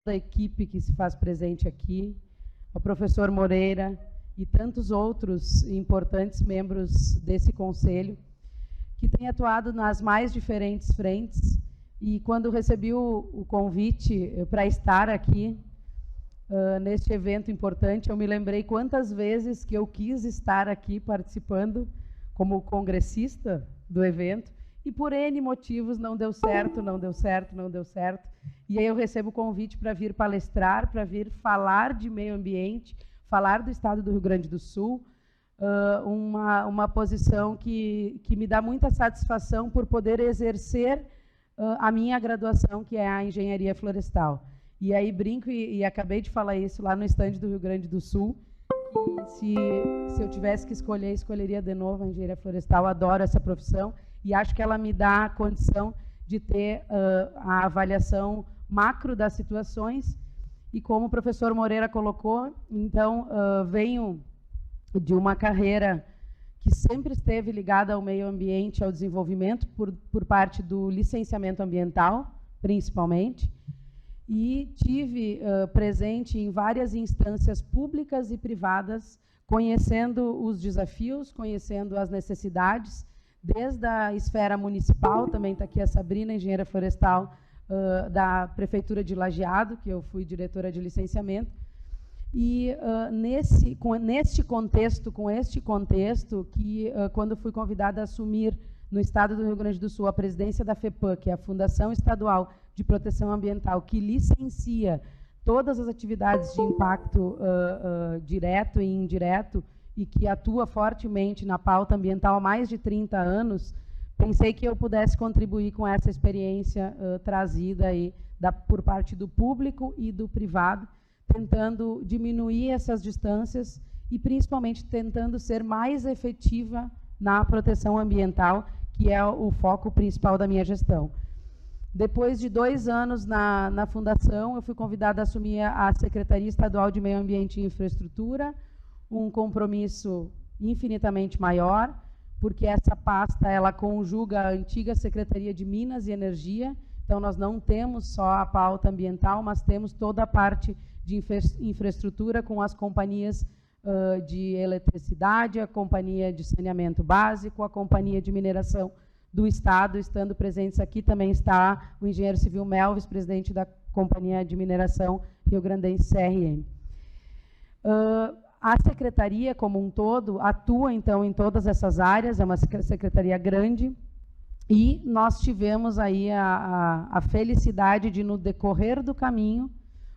da equipe que se faz presente aqui, ao professor Moreira e tantos outros importantes membros desse conselho, que têm atuado nas mais diferentes frentes. E quando recebi o convite para estar aqui, neste evento importante, eu me lembrei quantas vezes que eu quis estar aqui participando como congressista do evento, e por N motivos não deu certo, não deu certo, não deu certo. E aí eu recebo o convite para vir palestrar, para vir falar de meio ambiente, falar do estado do Rio Grande do Sul, uma posição que me dá muita satisfação por poder exercer a minha graduação, que é a engenharia florestal. E aí brinco e acabei de falar isso lá no estande do Rio Grande do Sul, que se eu tivesse que escolher, escolheria de novo a engenharia florestal. Adoro essa profissão e acho que ela me dá a condição de ter a avaliação macro das situações. E como o professor Moreira colocou, então, venho de uma carreira que sempre esteve ligada ao meio ambiente, ao desenvolvimento, por parte do licenciamento ambiental, principalmente, e tive presente em várias instâncias públicas e privadas, conhecendo os desafios, conhecendo as necessidades, desde a esfera municipal, também está aqui a Sabrina, engenheira florestal da Prefeitura de Lajeado, que eu fui diretora de licenciamento, e com este contexto, que quando fui convidada a assumir no estado do Rio Grande do Sul a presidência da FEPAM, que é a Fundação Estadual de Proteção Ambiental, que licencia todas as atividades de impacto direto e indireto, e que atua fortemente na pauta ambiental há mais de 30 anos, pensei que eu pudesse contribuir com essa experiência trazida aí por parte do público e do privado, tentando diminuir essas distâncias e, principalmente, tentando ser mais efetiva na proteção ambiental, que é o foco principal da minha gestão. Depois de 2 anos na Fundação, eu fui convidada a assumir a Secretaria Estadual de Meio Ambiente e Infraestrutura, um compromisso infinitamente maior, porque essa pasta ela conjuga a antiga Secretaria de Minas e Energia. Então, nós não temos só a pauta ambiental, mas temos toda a parte de infraestrutura com as companhias de eletricidade, a companhia de saneamento básico, a companhia de mineração do Estado. Estando presentes aqui também está o engenheiro civil Melvis, presidente da Companhia de Mineração Rio Grandense CRM. A secretaria, como um todo, atua, então, em todas essas áreas, é uma secretaria grande, e nós tivemos aí a felicidade de, no decorrer do caminho,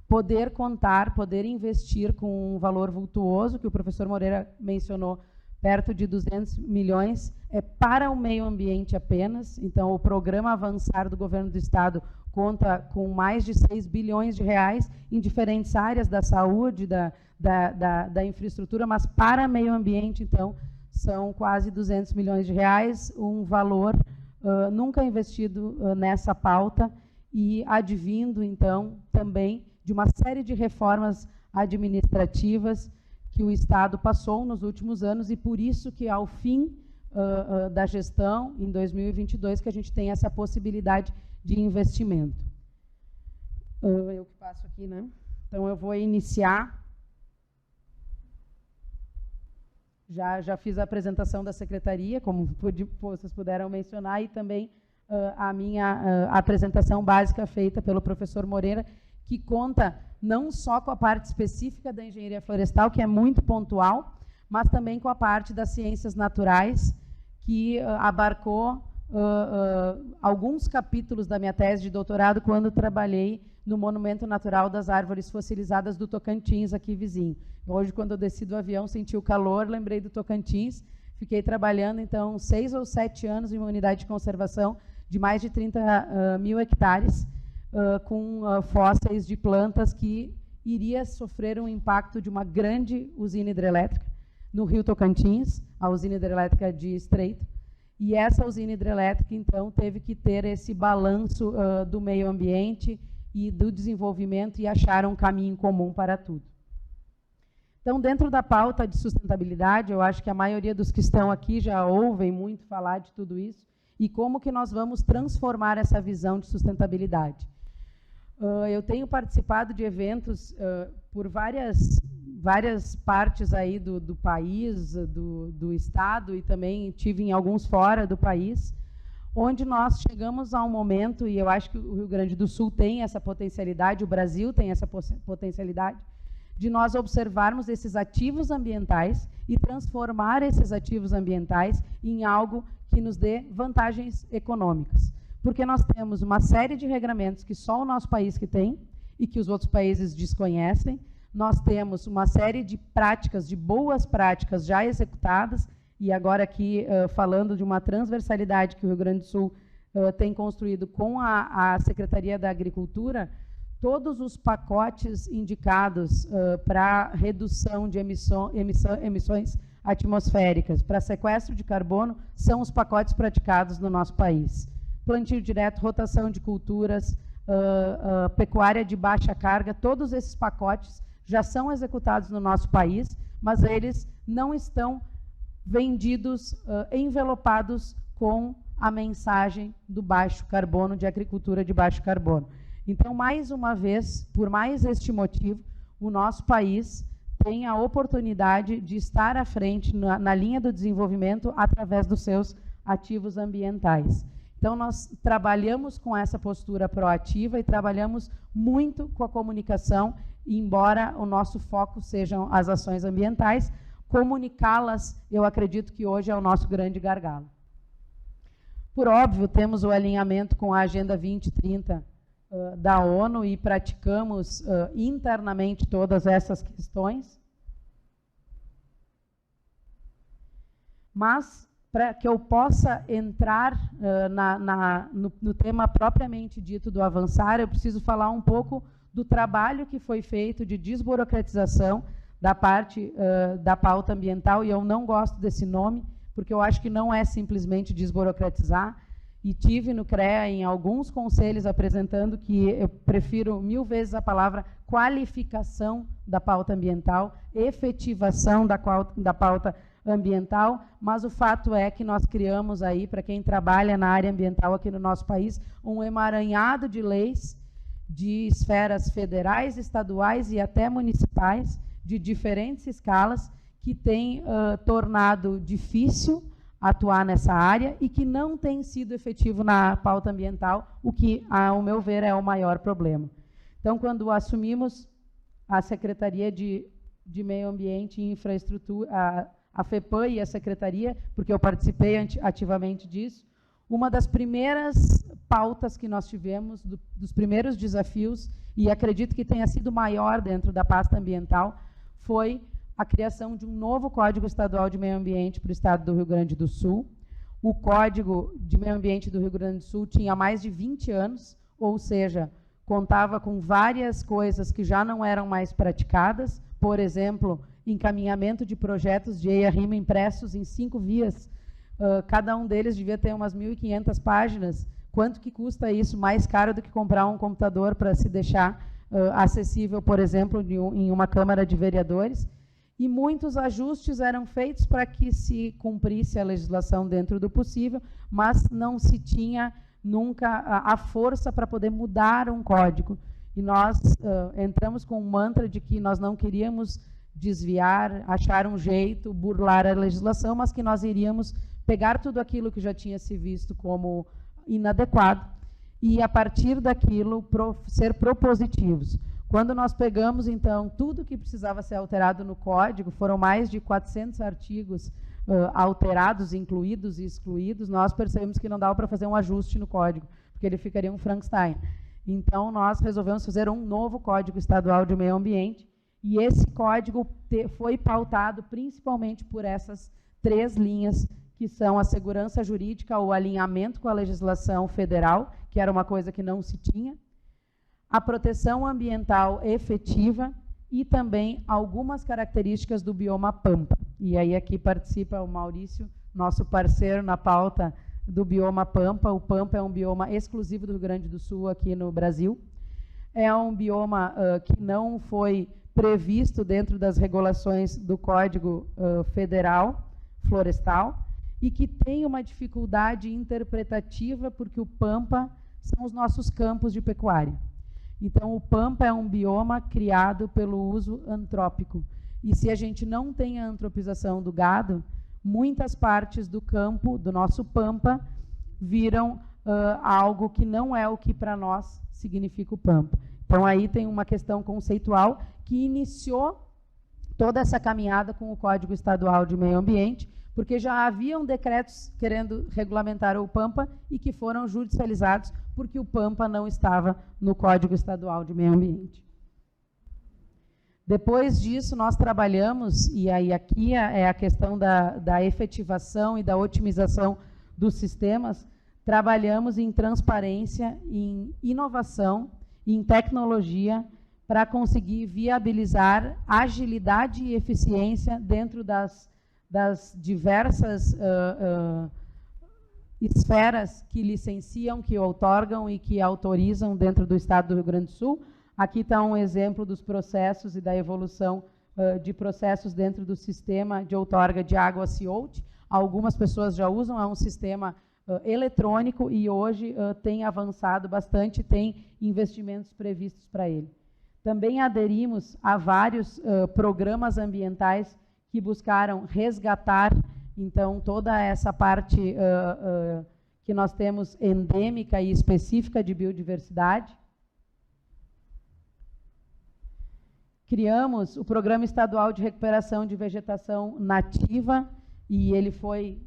poder contar, poder investir com um valor vultuoso, que o professor Moreira mencionou, perto de 200 milhões, para o meio ambiente apenas. Então, o programa Avançar do Governo do Estado conta com mais de 6 bilhões de reais em diferentes áreas da saúde, da infraestrutura, mas para meio ambiente, então, são quase 200 milhões de reais, um valor nunca investido nessa pauta e advindo, então, também de uma série de reformas administrativas que o Estado passou nos últimos anos, e por isso que, ao fim da gestão, em 2022, que a gente tem essa possibilidade de investimento. Eu que passo aqui, né? Então, eu vou iniciar. Já fiz a apresentação da secretaria, como vocês puderam mencionar, e também a minha apresentação básica feita pelo professor Moreira, que conta não só com a parte específica da engenharia florestal, que é muito pontual, mas também com a parte das ciências naturais, que abarcou alguns capítulos da minha tese de doutorado, quando trabalhei no Monumento Natural das Árvores Fossilizadas do Tocantins, aqui vizinho. Hoje, quando eu desci do avião, senti o calor, lembrei do Tocantins, fiquei trabalhando, então, 6 ou 7 anos em uma unidade de conservação de mais de 30 mil hectares, com fósseis de plantas que iria sofrer um impacto de uma grande usina hidrelétrica no Rio Tocantins, a usina hidrelétrica de Estreito. E essa usina hidrelétrica, então, teve que ter esse balanço do meio ambiente e do desenvolvimento e achar um caminho comum para tudo. Então, dentro da pauta de sustentabilidade, eu acho que a maioria dos que estão aqui já ouvem muito falar de tudo isso, e como que nós vamos transformar essa visão de sustentabilidade. Eu tenho participado de eventos por várias partes aí do país, do estado, e também tive em alguns fora do país, onde nós chegamos a um momento, e eu acho que o Rio Grande do Sul tem essa potencialidade, o Brasil tem essa potencialidade, de nós observarmos esses ativos ambientais e transformar esses ativos ambientais em algo que nos dê vantagens econômicas. Porque nós temos uma série de regramentos que só o nosso país que tem e que os outros países desconhecem. Nós temos uma série de práticas, de boas práticas já executadas, e agora aqui falando de uma transversalidade que o Rio Grande do Sul tem construído com a Secretaria da Agricultura, todos os pacotes indicados para redução de emissões atmosféricas, para sequestro de carbono, são os pacotes praticados no nosso país. Plantio direto, rotação de culturas, pecuária de baixa carga, todos esses pacotes já são executados no nosso país, mas eles não estão vendidos, envelopados com a mensagem do baixo carbono, de agricultura de baixo carbono. Então, mais uma vez, por mais este motivo, o nosso país tem a oportunidade de estar à frente na linha do desenvolvimento através dos seus ativos ambientais. Então, nós trabalhamos com essa postura proativa e trabalhamos muito com a comunicação, embora o nosso foco sejam as ações ambientais, comunicá-las, eu acredito que hoje é o nosso grande gargalo. Por óbvio, temos o alinhamento com a Agenda 2030 da ONU e praticamos internamente todas essas questões. Mas, para que eu possa entrar no tema propriamente dito do avançar, eu preciso falar um pouco do trabalho que foi feito de desburocratização da parte da pauta ambiental, e eu não gosto desse nome, porque eu acho que não é simplesmente desburocratizar, e tive no CREA em alguns conselhos apresentando que eu prefiro 1000 vezes a palavra qualificação da pauta ambiental, efetivação da pauta ambiental, mas o fato é que nós criamos aí, para quem trabalha na área ambiental aqui no nosso país, um emaranhado de leis de esferas federais, estaduais e até municipais, de diferentes escalas, que tem tornado difícil atuar nessa área e que não tem sido efetivo na pauta ambiental, o que, ao meu ver, é o maior problema. Então, quando assumimos a Secretaria de Meio Ambiente e Infraestrutura, a FEPAM e a Secretaria, porque eu participei ativamente disso, uma das primeiras pautas que nós tivemos, dos primeiros desafios, e acredito que tenha sido maior dentro da pasta ambiental, foi a criação de um novo Código Estadual de Meio Ambiente para o Estado do Rio Grande do Sul. O Código de Meio Ambiente do Rio Grande do Sul tinha mais de 20 anos, ou seja, contava com várias coisas que já não eram mais praticadas, por exemplo, encaminhamento de projetos de EIA-RIMA impressos em 5 vias, cada um deles devia ter umas 1.500 páginas. Quanto que custa isso? Mais caro do que comprar um computador para se deixar acessível, por exemplo, em uma Câmara de Vereadores. E muitos ajustes eram feitos para que se cumprisse a legislação dentro do possível, mas não se tinha nunca a força para poder mudar um código. E nós entramos com um mantra de que nós não queríamos desviar, achar um jeito, burlar a legislação, mas que nós iríamos pegar tudo aquilo que já tinha se visto como inadequado e, a partir daquilo, ser propositivos. Quando nós pegamos, então, tudo que precisava ser alterado no código, foram mais de 400 artigos alterados, incluídos e excluídos, nós percebemos que não dava para fazer um ajuste no código, porque ele ficaria um Frankenstein. Então, nós resolvemos fazer um novo Código Estadual de Meio Ambiente, e esse código foi pautado principalmente por essas 3 linhas, que são a segurança jurídica, o alinhamento com a legislação federal, que era uma coisa que não se tinha, a proteção ambiental efetiva e também algumas características do bioma Pampa. E aí aqui participa o Maurício, nosso parceiro na pauta do bioma Pampa. O Pampa é um bioma exclusivo do Rio Grande do Sul aqui no Brasil. É um bioma que não foi previsto dentro das regulações do Código Federal Florestal e que tem uma dificuldade interpretativa porque o Pampa são os nossos campos de pecuária. Então, o Pampa é um bioma criado pelo uso antrópico. E se a gente não tem a antropização do gado, muitas partes do campo, do nosso Pampa, viram algo que não é o que para nós significa o Pampa. Então, aí tem uma questão conceitual que iniciou toda essa caminhada com o Código Estadual de Meio Ambiente, porque já haviam decretos querendo regulamentar o Pampa e que foram judicializados porque o Pampa não estava no Código Estadual de Meio Ambiente. Depois disso, nós trabalhamos, e aí aqui é a questão da efetivação e da otimização dos sistemas, trabalhamos em transparência, em inovação, em tecnologia, para conseguir viabilizar agilidade e eficiência dentro das diversas esferas que licenciam, que outorgam e que autorizam dentro do Estado do Rio Grande do Sul. Aqui está um exemplo dos processos e da evolução de processos dentro do sistema de outorga de água CIOUT. Algumas pessoas já usam, é um sistema eletrônico e hoje tem avançado bastante, tem investimentos previstos para ele. Também aderimos a vários programas ambientais que buscaram resgatar, então, toda essa parte que nós temos endêmica e específica de biodiversidade. Criamos o Programa Estadual de Recuperação de Vegetação Nativa, e ele foi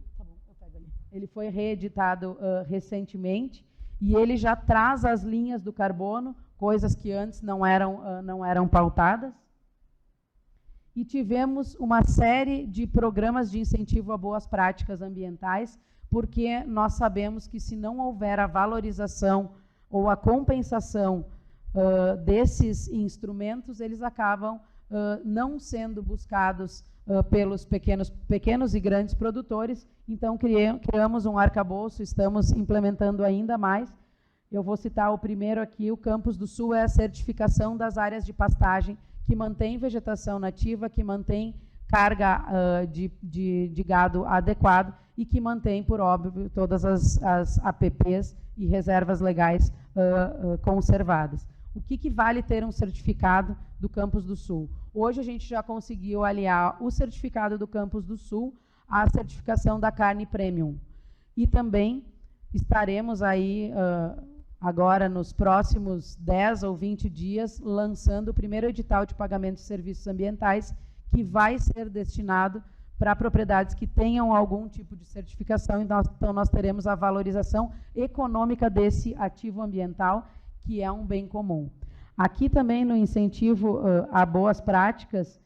reeditado recentemente, e ele já traz as linhas do carbono, coisas que antes não eram pautadas. E tivemos uma série de programas de incentivo a boas práticas ambientais, porque nós sabemos que se não houver a valorização ou a compensação desses instrumentos, eles acabam não sendo buscados pelos pequenos e grandes produtores. Então, criamos um arcabouço, estamos implementando ainda mais. Eu vou citar o primeiro aqui, o Campos do Sul é a certificação das áreas de pastagem, que mantém vegetação nativa, que mantém carga de gado adequado e que mantém, por óbvio, todas as APPs e reservas legais conservadas. O que vale ter um certificado do Campos do Sul? Hoje a gente já conseguiu aliar o certificado do Campos do Sul à certificação da carne premium. E também estaremos aí, agora nos próximos 10 ou 20 dias, lançando o primeiro edital de pagamento de serviços ambientais, que vai ser destinado para propriedades que tenham algum tipo de certificação. Então, nós teremos a valorização econômica desse ativo ambiental, que é um bem comum. Aqui também, no incentivo a boas práticas,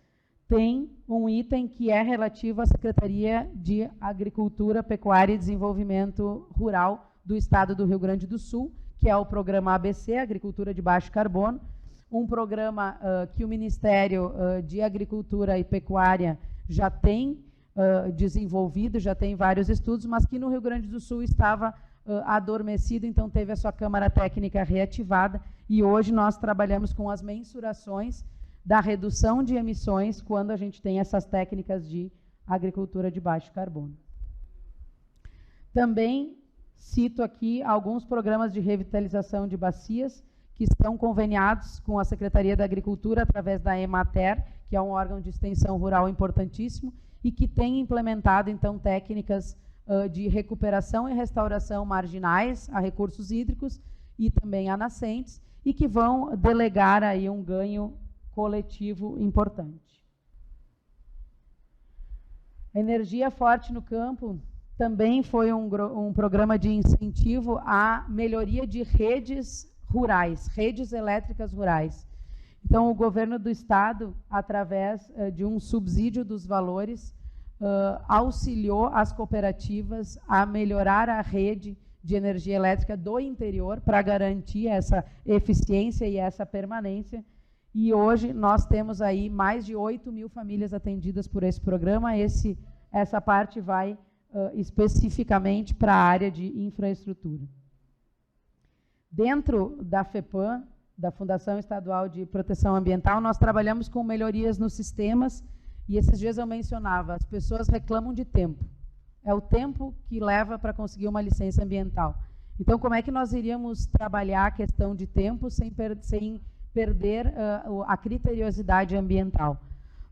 tem um item que é relativo à Secretaria de Agricultura, Pecuária e Desenvolvimento Rural do Estado do Rio Grande do Sul, que é o programa ABC, Agricultura de Baixo Carbono, um programa que o Ministério de Agricultura e Pecuária já tem desenvolvido, já tem vários estudos, mas que no Rio Grande do Sul estava adormecido, então teve a sua Câmara Técnica reativada, e hoje nós trabalhamos com as mensurações da redução de emissões quando a gente tem essas técnicas de agricultura de baixo carbono. Também cito aqui alguns programas de revitalização de bacias que estão conveniados com a Secretaria da Agricultura através da Emater, que é um órgão de extensão rural importantíssimo e que tem implementado, então, técnicas de recuperação e restauração marginais a recursos hídricos e também a nascentes, e que vão delegar aí um ganho coletivo importante. A Energia Forte no Campo também foi um programa de incentivo à melhoria de redes rurais, redes elétricas rurais. Então, o governo do Estado, através de um subsídio dos valores, auxiliou as cooperativas a melhorar a rede de energia elétrica do interior para garantir essa eficiência e essa permanência. E hoje nós temos aí mais de 8.000 famílias atendidas por esse programa. Essa parte vai especificamente para a área de infraestrutura. Dentro da FEPAM, da Fundação Estadual de Proteção Ambiental, nós trabalhamos com melhorias nos sistemas, e esses dias eu mencionava, as pessoas reclamam de tempo. É o tempo que leva para conseguir uma licença ambiental. Então, como é que nós iríamos trabalhar a questão de tempo sem perder a criteriosidade ambiental?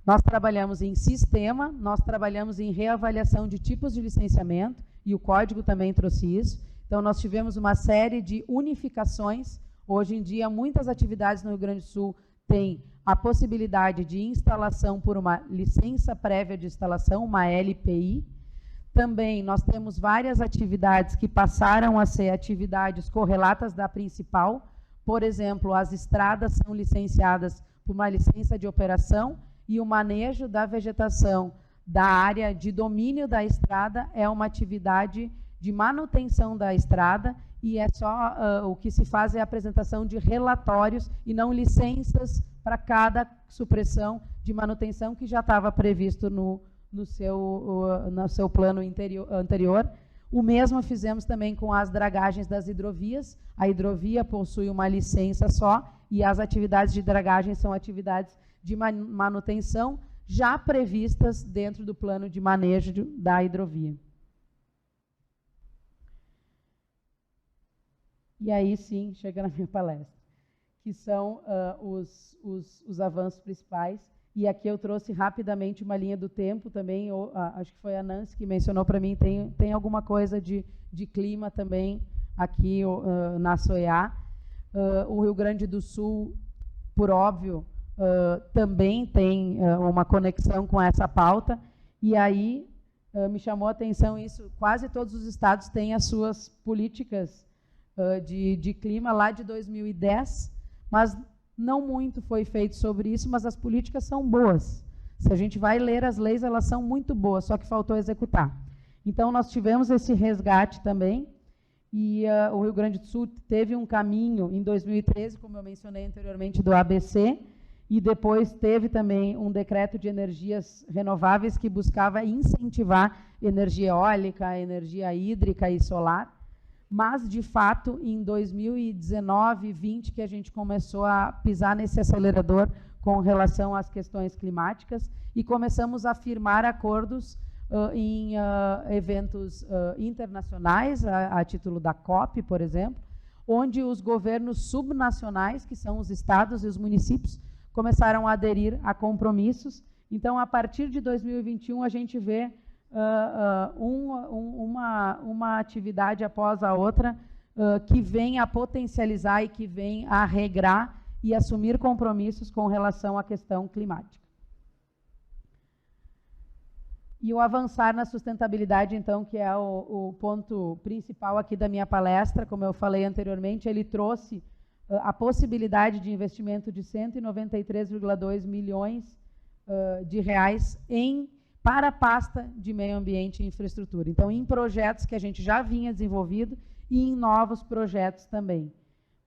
Nós trabalhamos em sistema, nós trabalhamos em reavaliação de tipos de licenciamento, e o código também trouxe isso. Então, nós tivemos uma série de unificações. Hoje em dia, muitas atividades no Rio Grande do Sul têm a possibilidade de instalação por uma licença prévia de instalação, uma LPI. Também nós temos várias atividades que passaram a ser atividades correlatas da principal. Por exemplo, as estradas são licenciadas por uma licença de operação e o manejo da vegetação da área de domínio da estrada é uma atividade de manutenção da estrada e é só o que se faz é a apresentação de relatórios e não licenças para cada supressão de manutenção que já estava previsto no seu plano anterior. O mesmo fizemos também com as dragagens das hidrovias. A hidrovia possui uma licença só e as atividades de dragagem são atividades de manutenção já previstas dentro do plano de manejo da hidrovia. E aí sim, chega na minha palestra, que são os avanços principais. E aqui eu trouxe rapidamente uma linha do tempo também, acho que foi a Nancy que mencionou para mim, tem alguma coisa de clima também aqui na SOEA. O Rio Grande do Sul, por óbvio, também tem uma conexão com essa pauta, e aí me chamou a atenção isso, quase todos os estados têm as suas políticas de clima lá de 2010, mas não muito foi feito sobre isso, mas as políticas são boas. Se a gente vai ler as leis, elas são muito boas, só que faltou executar. Então, nós tivemos esse resgate também, e o Rio Grande do Sul teve um caminho em 2013, como eu mencionei anteriormente, do ABC, e depois teve também um decreto de energias renováveis que buscava incentivar energia eólica, energia hídrica e solar. Mas, de fato, em 2019 e 2020, que a gente começou a pisar nesse acelerador com relação às questões climáticas e começamos a firmar acordos em eventos internacionais, a título da COP, por exemplo, onde os governos subnacionais, que são os estados e os municípios, começaram a aderir a compromissos. Então, a partir de 2021, a gente vê uma atividade após a outra que vem a potencializar e que vem a regrar e assumir compromissos com relação à questão climática. E o avançar na sustentabilidade, então, que é o ponto principal aqui da minha palestra, como eu falei anteriormente, ele trouxe a possibilidade de investimento de 193,2 milhões de reais para a pasta de meio ambiente e infraestrutura. Então, em projetos que a gente já vinha desenvolvido e em novos projetos também.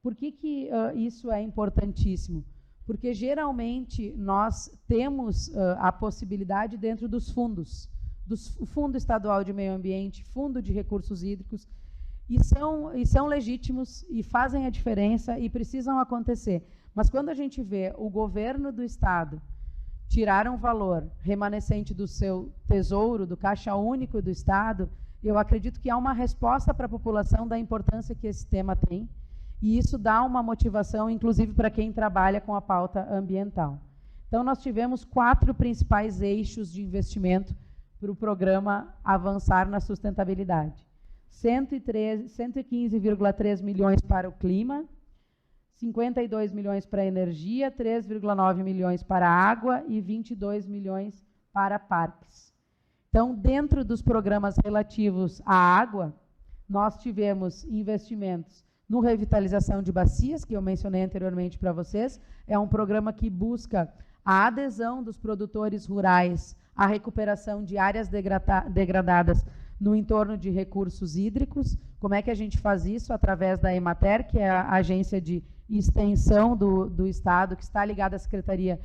Por que isso é importantíssimo? Porque, geralmente, nós temos a possibilidade dentro dos fundos, do Fundo Estadual de Meio Ambiente, Fundo de Recursos Hídricos, e são legítimos e fazem a diferença e precisam acontecer. Mas, quando a gente vê o governo do Estado tirar um valor remanescente do seu tesouro, do caixa único do Estado, eu acredito que há uma resposta para a população da importância que esse tema tem, e isso dá uma motivação, inclusive, para quem trabalha com a pauta ambiental. Então, nós tivemos 4 principais eixos de investimento para o programa Avançar na Sustentabilidade. 115,3 milhões para o clima, 52 milhões para a energia, 3,9 milhões para a água e 22 milhões para parques. Então, dentro dos programas relativos à água, nós tivemos investimentos no revitalização de bacias, que eu mencionei anteriormente para vocês. É um programa que busca a adesão dos produtores rurais à recuperação de áreas degradadas no entorno de recursos hídricos. Como é que a gente faz isso? Através da Emater, que é a agência de extensão do Estado, que está ligada à Secretaria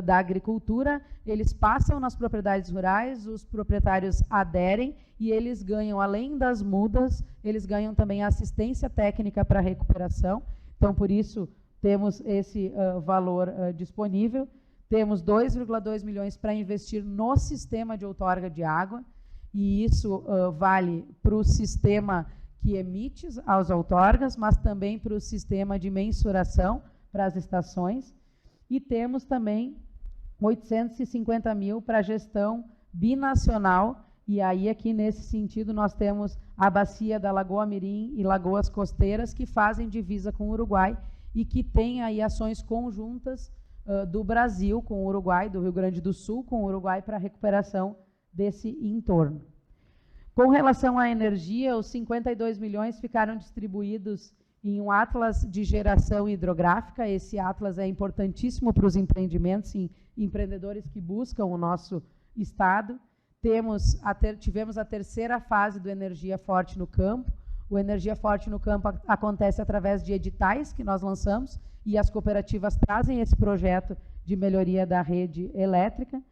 da Agricultura. Eles passam nas propriedades rurais, os proprietários aderem e eles ganham, além das mudas, eles ganham também assistência técnica para recuperação. Então, por isso, temos esse valor disponível. Temos 2,2 milhões para investir no sistema de outorga de água, e isso vale para o sistema que emite aos outorgas, mas também para o sistema de mensuração para as estações. E temos também 850 mil para a gestão binacional, e aí aqui nesse sentido nós temos a bacia da Lagoa Mirim e Lagoas Costeiras, que fazem divisa com o Uruguai e que têm aí ações conjuntas do Brasil com o Uruguai, do Rio Grande do Sul com o Uruguai, para a recuperação desse entorno. Com relação à energia, os 52 milhões ficaram distribuídos em um atlas de geração hidrográfica. Esse atlas é importantíssimo para os empreendimentos e empreendedores que buscam o nosso estado. Tivemos a terceira fase do Energia Forte no Campo. O Energia Forte no Campo acontece através de editais que nós lançamos, e as cooperativas trazem esse projeto de melhoria da rede elétrica.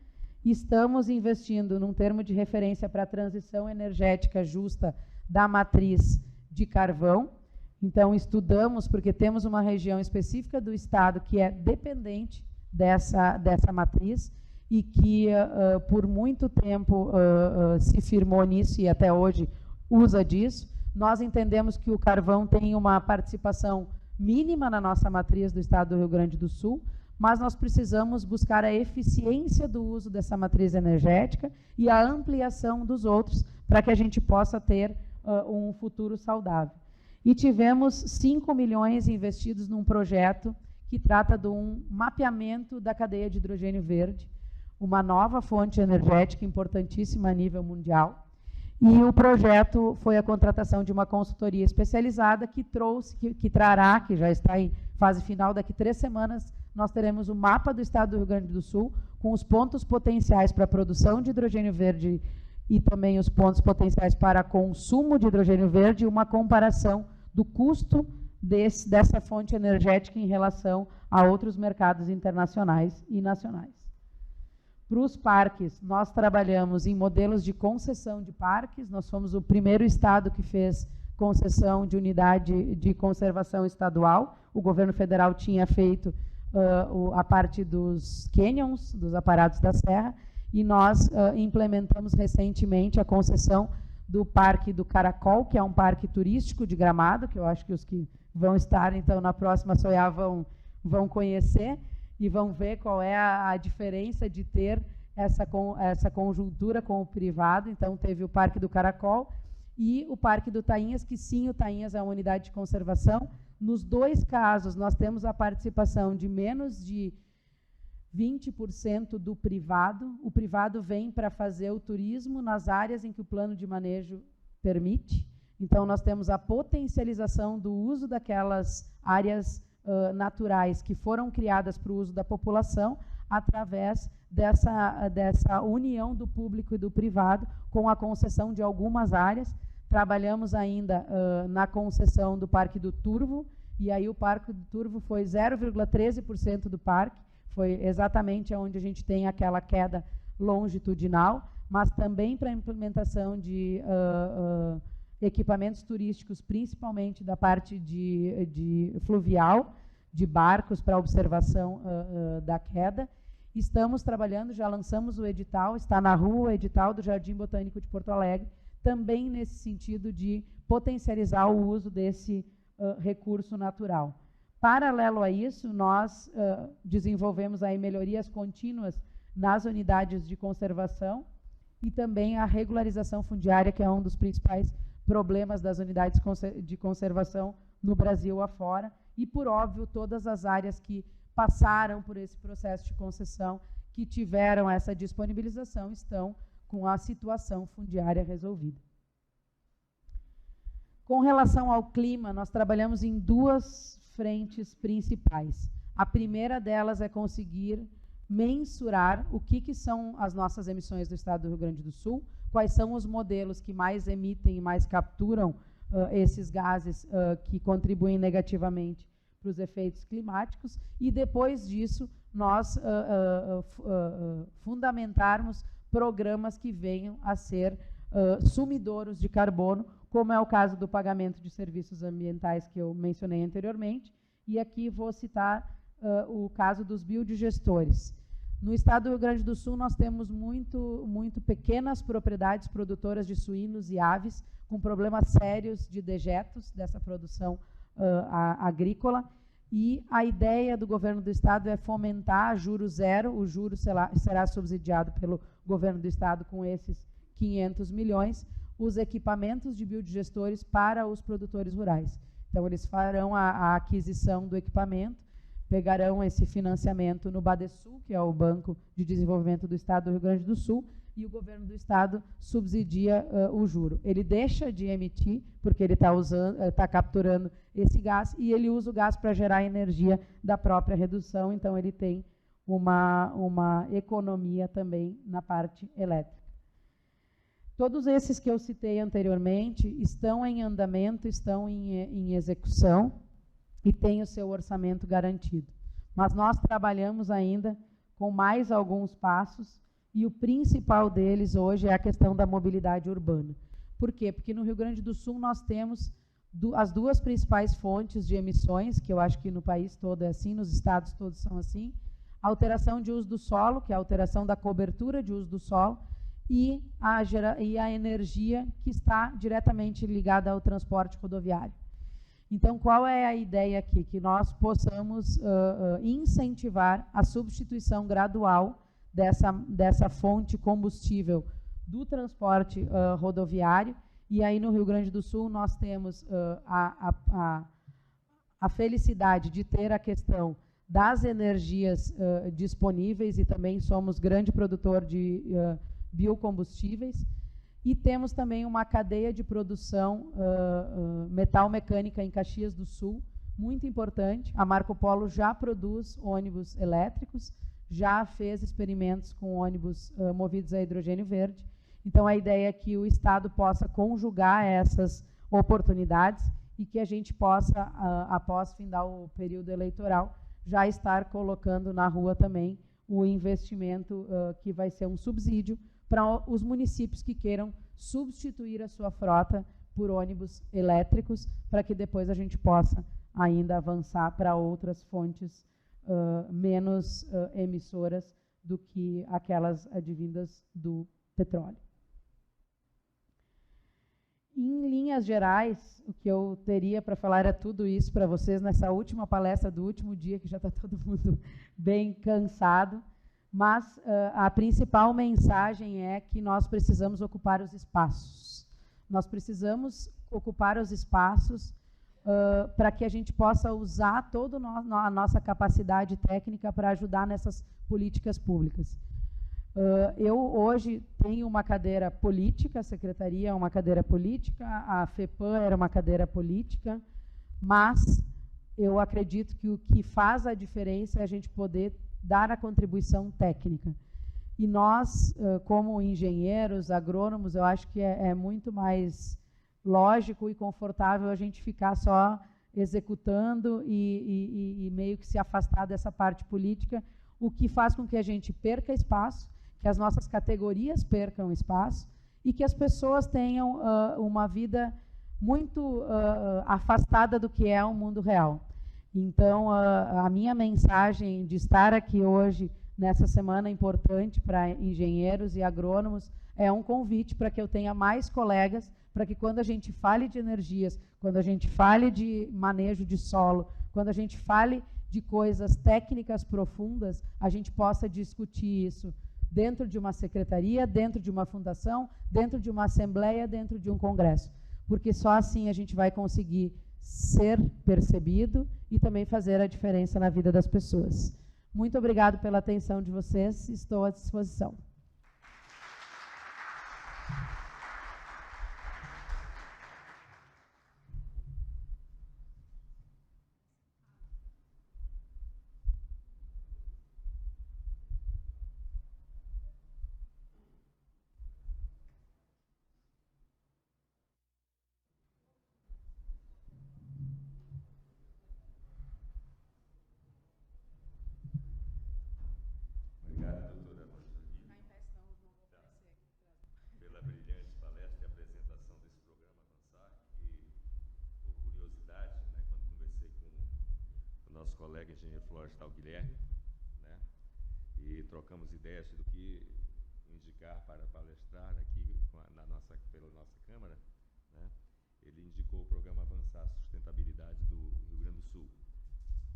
Estamos investindo num termo de referência para a transição energética justa da matriz de carvão. Então, estudamos, porque temos uma região específica do estado que é dependente dessa matriz e que, por muito tempo, se firmou nisso e até hoje usa disso. Nós entendemos que o carvão tem uma participação mínima na nossa matriz do estado do Rio Grande do Sul, mas nós precisamos buscar a eficiência do uso dessa matriz energética e a ampliação dos outros para que a gente possa ter um futuro saudável. E tivemos 5 milhões investidos num projeto que trata de um mapeamento da cadeia de hidrogênio verde, uma nova fonte energética importantíssima a nível mundial. E o projeto foi a contratação de uma consultoria especializada que trará, que já está em fase final, daqui 3 semanas, nós teremos o mapa do estado do Rio Grande do Sul, com os pontos potenciais para a produção de hidrogênio verde e também os pontos potenciais para consumo de hidrogênio verde, e uma comparação do custo dessa fonte energética em relação a outros mercados internacionais e nacionais. Para os parques, nós trabalhamos em modelos de concessão de parques. Nós fomos o primeiro estado que fez concessão de unidade de conservação estadual. O governo federal tinha feito a parte dos canyons, dos aparados da serra, e nós implementamos recentemente a concessão do Parque do Caracol, que é um parque turístico de Gramado, que eu acho que os que vão estar, então, na próxima Soiá vão conhecer, e vão ver qual é a diferença de ter essa conjuntura com o privado. Então, teve o Parque do Caracol e o Parque do Tainhas, que sim, o Tainhas é uma unidade de conservação. Nos 2 casos, nós temos a participação de menos de 20% do privado. O privado vem para fazer o turismo nas áreas em que o plano de manejo permite. Então, nós temos a potencialização do uso daquelas áreas naturais que foram criadas para o uso da população através dessa união do público e do privado com a concessão de algumas áreas. Trabalhamos ainda na concessão do Parque do Turvo, e aí o Parque do Turvo foi 0,13% do parque, foi exatamente onde a gente tem aquela queda longitudinal, mas também para a implementação de equipamentos turísticos, principalmente da parte de fluvial, de barcos para observação da queda. Estamos trabalhando, já lançamos o edital, está na rua o edital do Jardim Botânico de Porto Alegre, também nesse sentido de potencializar o uso desse recurso natural. Paralelo a isso, nós desenvolvemos aí melhorias contínuas nas unidades de conservação e também a regularização fundiária, que é um dos principais problemas das unidades de conservação no Brasil afora, e, por óbvio, todas as áreas que passaram por esse processo de concessão, que tiveram essa disponibilização, estão com a situação fundiária resolvida. Com relação ao clima, nós trabalhamos em 2 frentes principais. A primeira delas é conseguir mensurar o que são as nossas emissões do estado do Rio Grande do Sul, quais são os modelos que mais emitem e mais capturam esses gases que contribuem negativamente para os efeitos climáticos, e depois disso nós fundamentarmos programas que venham a ser sumidouros de carbono, como é o caso do pagamento de serviços ambientais que eu mencionei anteriormente, e aqui vou citar o caso dos biodigestores. No estado do Rio Grande do Sul, nós temos muito pequenas propriedades produtoras de suínos e aves, com problemas sérios de dejetos dessa produção agrícola. E a ideia do governo do estado é fomentar juro zero, o juro será subsidiado pelo governo do estado com esses 500 milhões, os equipamentos de biodigestores para os produtores rurais. Então, eles farão a aquisição do equipamento, pegarão esse financiamento no Badesul, que é o Banco de Desenvolvimento do Estado do Rio Grande do Sul, e o governo do estado subsidia o juro. Ele deixa de emitir, porque ele está capturando esse gás, e ele usa o gás para gerar energia da própria redução, então ele tem uma economia também na parte elétrica. Todos esses que eu citei anteriormente estão em andamento, estão em execução e têm o seu orçamento garantido. Mas nós trabalhamos ainda com mais alguns passos, e o principal deles hoje é a questão da mobilidade urbana. Por quê? Porque no Rio Grande do Sul nós temos as duas principais fontes de emissões, que eu acho que no país todo é assim, nos estados todos são assim, a alteração de uso do solo, que é a alteração da cobertura de uso do solo, e a energia que está diretamente ligada ao transporte rodoviário. Então, qual é a ideia aqui? Que nós possamos incentivar a substituição gradual dessa fonte combustível do transporte rodoviário. E aí no Rio Grande do Sul nós temos a felicidade de ter a questão das energias disponíveis, e também somos grande produtor de biocombustíveis, e temos também uma cadeia de produção metal-mecânica em Caxias do Sul, muito importante. A Marco Polo já produz ônibus elétricos, já fez experimentos com ônibus movidos a hidrogênio verde. Então, a ideia é que o Estado possa conjugar essas oportunidades e que a gente possa, após findar o período eleitoral, já estar colocando na rua também o investimento que vai ser um subsídio para os municípios que queiram substituir a sua frota por ônibus elétricos, para que depois a gente possa ainda avançar para outras fontes menos emissoras do que aquelas advindas do petróleo. Em linhas gerais, o que eu teria para falar era tudo isso para vocês nessa última palestra do último dia, que já está todo mundo bem cansado, mas a principal mensagem é que nós precisamos ocupar os espaços. Nós precisamos ocupar os espaços para que a gente possa usar toda a nossa capacidade técnica para ajudar nessas políticas públicas. Eu hoje tenho uma cadeira política, a secretaria é uma cadeira política, a FEPAM era uma cadeira política, mas eu acredito que o que faz a diferença é a gente poder dar a contribuição técnica. E nós, como engenheiros, agrônomos, eu acho que é muito mais lógico e confortável a gente ficar só executando e meio que se afastar dessa parte política, o que faz com que a gente perca espaço, que as nossas categorias percam espaço e que as pessoas tenham uma vida muito afastada do que é o mundo real. Então, a minha mensagem de estar aqui hoje, nessa semana importante para engenheiros e agrônomos, é um convite para que eu tenha mais colegas, para que quando a gente fale de energias, quando a gente fale de manejo de solo, quando a gente fale de coisas técnicas profundas, a gente possa discutir isso dentro de uma secretaria, dentro de uma fundação, dentro de uma assembleia, dentro de um congresso. Porque só assim a gente vai conseguir ser percebido e também fazer a diferença na vida das pessoas. Muito obrigado pela atenção de vocês, estou à disposição. Colega engenheiro florestal Guilherme, né? e trocamos ideias do que indicar para palestrar aqui pela nossa Câmara, né? Ele indicou o programa Avançar Sustentabilidade do Rio Grande do Sul.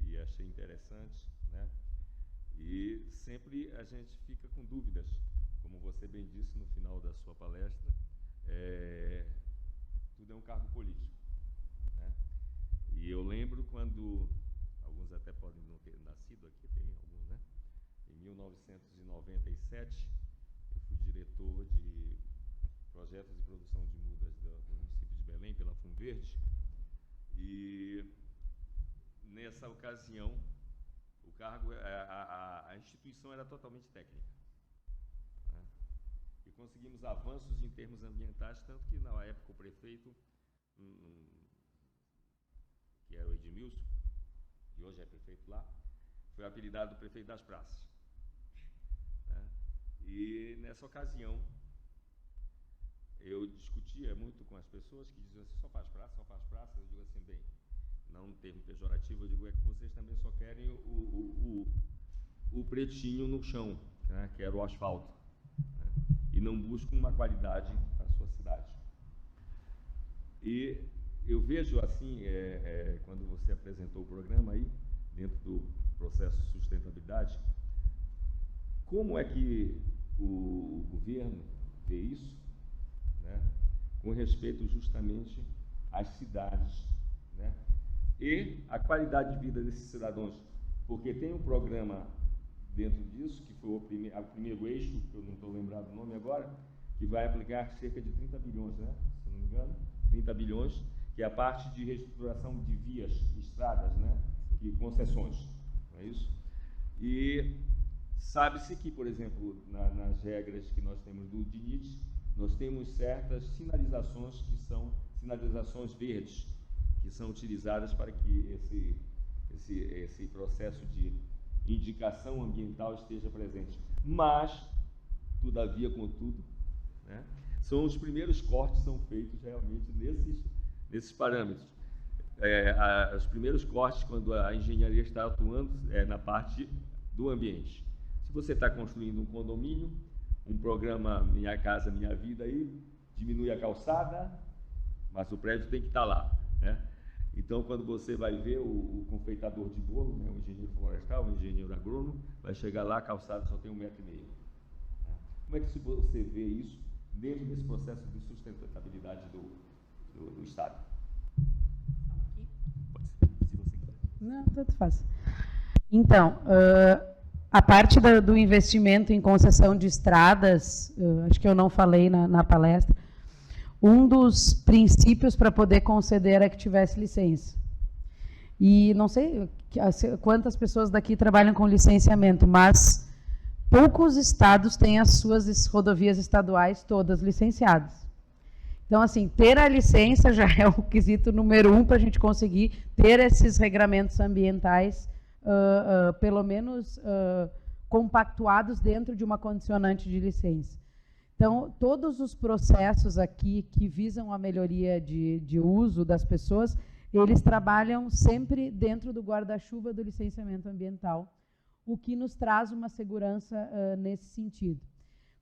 E achei interessante, né? E sempre a gente fica com dúvidas, como você bem disse no final da sua palestra, tudo é um cargo político, né? E eu lembro quando, alguns até podem não ter nascido aqui, tem alguns, né? Em 1997, eu fui diretor de projetos de produção de mudas do município de Belém, pela FUNVerde, e nessa ocasião o cargo, a instituição era totalmente técnica, né? E conseguimos avanços em termos ambientais, tanto que na época o prefeito, que era o Edmilson, que hoje é prefeito lá, foi apelidado do prefeito das praças, né? E nessa ocasião eu discutia muito com as pessoas que diziam assim, só faz praça. Eu digo assim, bem, não um termo pejorativo, eu digo é que vocês também só querem o pretinho no chão, né, que era o asfalto, né, e não buscam uma qualidade para a sua cidade. E eu vejo assim, quando você apresentou o programa aí, dentro do processo de sustentabilidade, como é que o governo vê isso, né, com respeito justamente às cidades, né, e a qualidade de vida desses cidadãos, porque tem um programa dentro disso, que foi o primeiro eixo, que eu não estou lembrado do nome agora, que vai aplicar cerca de 30 bilhões, né, se não me engano, 30 bilhões, que é a parte de reestruturação de vias, estradas, né, e concessões, não é isso? E sabe-se que, por exemplo, nas regras que nós temos do DINIT, nós temos certas sinalizações que são sinalizações verdes, que são utilizadas para que esse processo de indicação ambiental esteja presente. Mas, todavia, contudo, né, são os primeiros cortes que são feitos realmente nesses parâmetros. Os primeiros cortes, quando a engenharia está atuando, é na parte do ambiente. Se você está construindo um condomínio, um programa Minha Casa Minha Vida aí, diminui a calçada, mas o prédio tem que estar lá, né? Então, quando você vai ver o confeitador de bolo, né, o engenheiro florestal, o engenheiro agrônomo, vai chegar lá, a calçada só tem 1,5 metro. Né? Como é que você vê isso dentro desse processo de sustentabilidade do Estado? Pode ser, se você quiser. Não, tanto faz. Então, a parte do investimento em concessão de estradas, acho que eu não falei na palestra, um dos princípios para poder conceder era que tivesse licença. E não sei quantas pessoas daqui trabalham com licenciamento, mas poucos estados têm as suas rodovias estaduais todas licenciadas. Então, assim, ter a licença já é o quesito número 1 para a gente conseguir ter esses regramentos ambientais, pelo menos compactuados dentro de uma condicionante de licença. Então, todos os processos aqui que visam a melhoria de uso das pessoas, eles trabalham sempre dentro do guarda-chuva do licenciamento ambiental, o que nos traz uma segurança nesse sentido.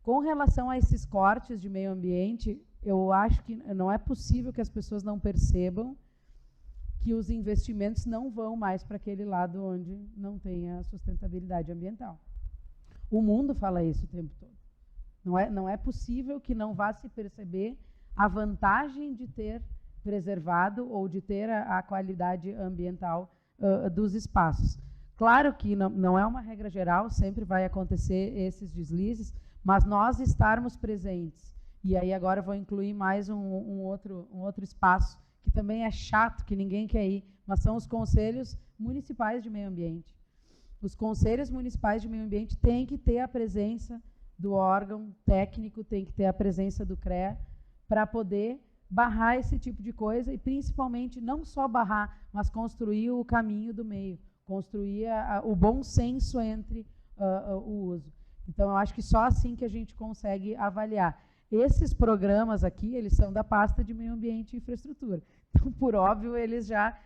Com relação a esses cortes de meio ambiente, eu acho que não é possível que as pessoas não percebam que os investimentos não vão mais para aquele lado onde não tem a sustentabilidade ambiental. O mundo fala isso o tempo todo. Não é possível que não vá se perceber a vantagem de ter preservado ou de ter a qualidade ambiental dos espaços. Claro que não é uma regra geral, sempre vai acontecer esses deslizes, mas nós estarmos presentes, e aí agora eu vou incluir mais um outro espaço, que também é chato, que ninguém quer ir, mas são os conselhos municipais de meio ambiente. Os conselhos municipais de meio ambiente têm que ter a presença do órgão técnico, tem que ter a presença do CREA, para poder barrar esse tipo de coisa, e principalmente não só barrar, mas construir o caminho do meio, construir o bom senso entre o uso. Então, eu acho que só assim que a gente consegue avaliar. Esses programas aqui, eles são da pasta de meio ambiente e infraestrutura. Então, por óbvio, eles já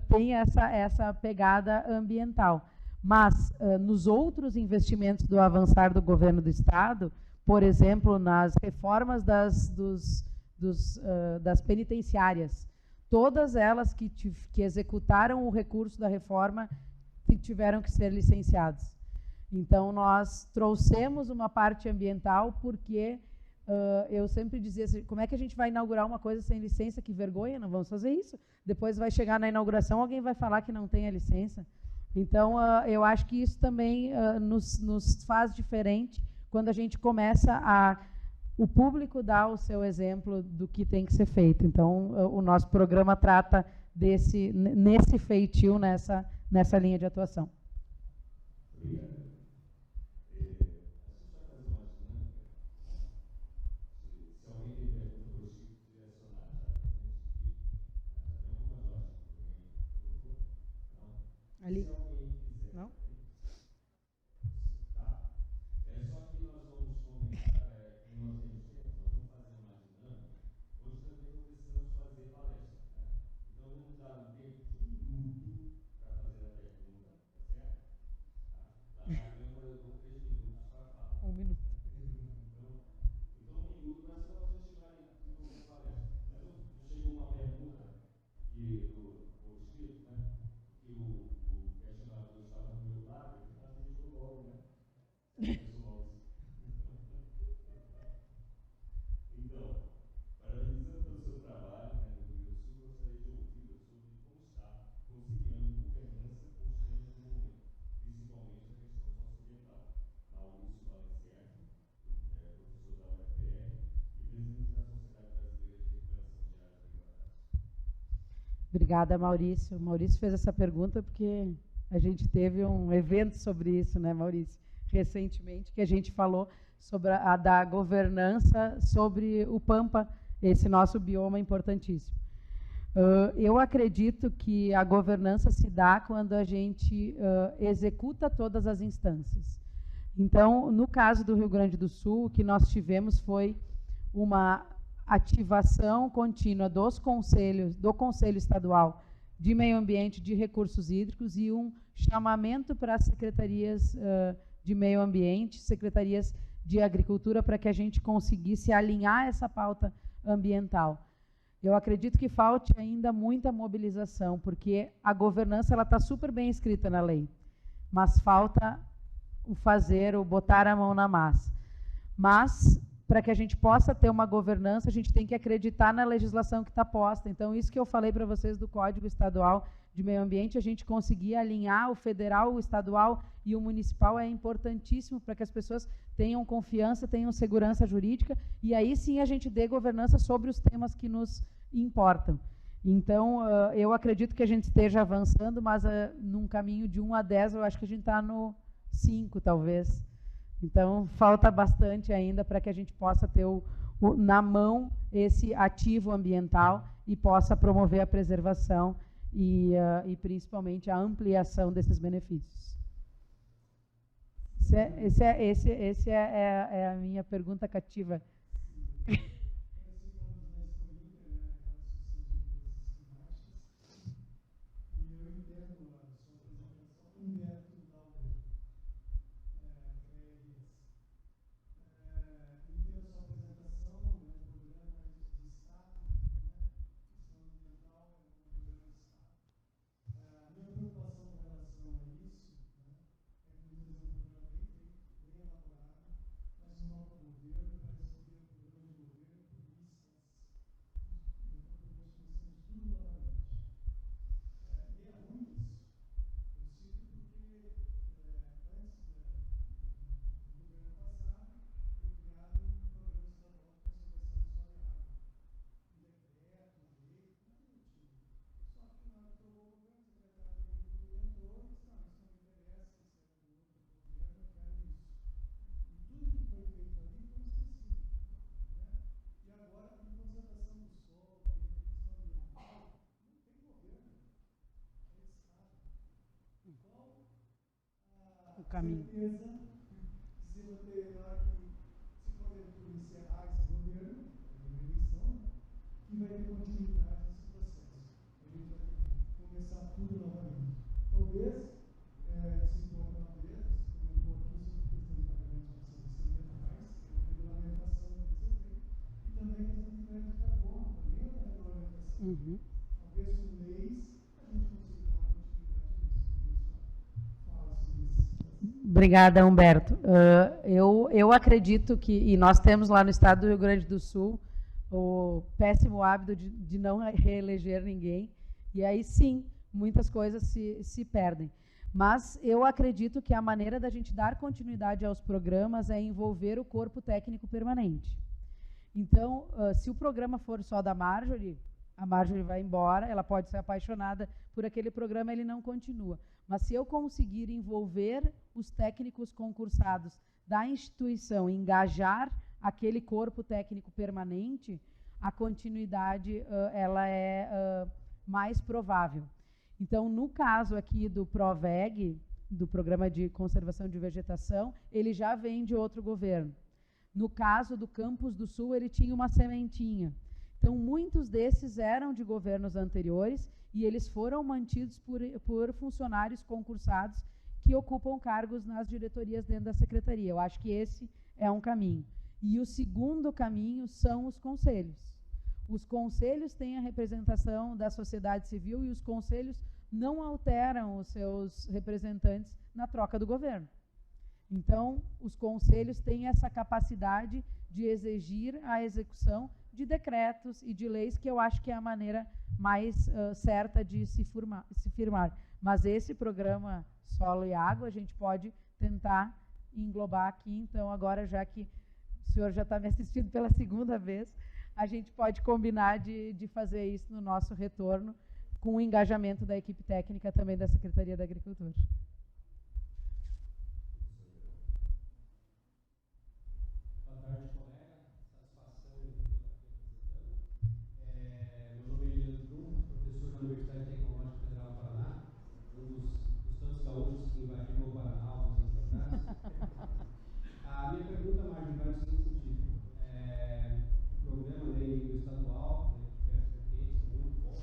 têm essa pegada ambiental. Mas, nos outros investimentos do avançar do governo do Estado, por exemplo, nas reformas das penitenciárias, todas elas que executaram o recurso da reforma tiveram que ser licenciados. Então, nós trouxemos uma parte ambiental porque eu sempre dizia assim, como é que a gente vai inaugurar uma coisa sem licença? Que vergonha, não vamos fazer isso. Depois vai chegar na inauguração, alguém vai falar que não tem a licença. Então, eu acho que isso também nos faz diferente quando a gente começa o público dar o seu exemplo do que tem que ser feito. Então, o nosso programa trata nesse feitio, nessa linha de atuação. Obrigado. Ali? Não? Tá. Só que nós vamos comentar, nós temos tempo, nós vamos fazer uma dinâmica, onde também não precisamos fazer palestra, né? Então vamos dar um tempo de 1 minuto para fazer a pergunta, tá certo? Tá? Lá na Câmara eu dou 3 minutos para falar. 1 minuto. Então 1 minuto, mas senão a gente vai fazer palestra. Mas chegou uma pergunta que por escrito, né? Que o questionador estava no meu lado, a gente falou logo, né? Então, parabenizando pelo seu trabalho, né, no Rio Grande do Sul, gostaria de ouvir sobre como está conciliando governança com os temas do momento, principalmente a questão socioambiental. Maurício Valenciano, professor da UFPR e presidente da Sociedade Brasileira de Recuperação de Áreas Degradadas. Obrigada, Maurício. O Maurício fez essa pergunta porque a gente teve um evento sobre isso, né, Maurício? Recentemente, que a gente falou sobre da governança sobre o Pampa, esse nosso bioma importantíssimo. Eu acredito que a governança se dá quando a gente executa todas as instâncias. Então, no caso do Rio Grande do Sul, o que nós tivemos foi uma ativação contínua do Conselho Estadual de Meio Ambiente, de Recursos Hídricos, e um chamamento para as secretarias de Meio Ambiente, secretarias de Agricultura, para que a gente conseguisse alinhar essa pauta ambiental. Eu acredito que falte ainda muita mobilização, porque a governança está super bem escrita na lei, mas falta o botar a mão na massa. Mas, para que a gente possa ter uma governança, a gente tem que acreditar na legislação que está posta. Então, isso que eu falei para vocês do Código Estadual de Meio Ambiente, a gente conseguir alinhar o federal, o estadual e o municipal é importantíssimo para que as pessoas tenham confiança, tenham segurança jurídica, e aí sim a gente dê governança sobre os temas que nos importam. Então, eu acredito que a gente esteja avançando, mas num caminho de 1 a 10, eu acho que a gente está no 5, talvez. Então, falta bastante ainda para que a gente possa ter na mão esse ativo ambiental e possa promover a preservação e principalmente a ampliação desses benefícios. Essa é a minha pergunta cativa. Caminho. Se porventura encerrar esse governo, uma eleição, que vai ter continuidade nesse processo. A gente vai começar tudo novamente. Talvez se Obrigada, Humberto. Eu acredito que, e nós temos lá no estado do Rio Grande do Sul, o péssimo hábito de não reeleger ninguém, e aí sim, muitas coisas se perdem. Mas eu acredito que a maneira da gente dar continuidade aos programas é envolver o corpo técnico permanente. Então, se o programa for só da Marjorie, a Marjorie vai embora, ela pode ser apaixonada por aquele programa, ele não continua. Mas se eu conseguir envolver os técnicos concursados da instituição, engajar aquele corpo técnico permanente, a continuidade ela é mais provável. Então, no caso aqui do PROVEG, do Programa de Conservação de Vegetação, ele já vem de outro governo. No caso do Campus do Sul, ele tinha uma sementinha. Então, muitos desses eram de governos anteriores e eles foram mantidos por funcionários concursados que ocupam cargos nas diretorias dentro da secretaria. Eu acho que esse é um caminho. E o segundo caminho são os conselhos. Os conselhos têm a representação da sociedade civil e os conselhos não alteram os seus representantes na troca do governo. Então, os conselhos têm essa capacidade de exigir a execução de decretos e de leis, que eu acho que é a maneira mais certa de se firmar. Mas esse programa Solo e Água, a gente pode tentar englobar aqui. Então, agora, já que o senhor já está me assistindo pela segunda vez, a gente pode combinar de fazer isso no nosso retorno, com o engajamento da equipe técnica também da Secretaria da Agricultura. Boa tarde, colega. Satisfação em tê-la aqui apresentando. Meu nome é Eliane Brum, professor da Universidade Tecnológica Federal do Paraná, dos tantos gaúchos que invadiram o Paraná há uns anos atrás. A minha pergunta, Marjorie, vai no seguinte sentido. O programa, né, em nível estadual, diversas vertentes, muito bom.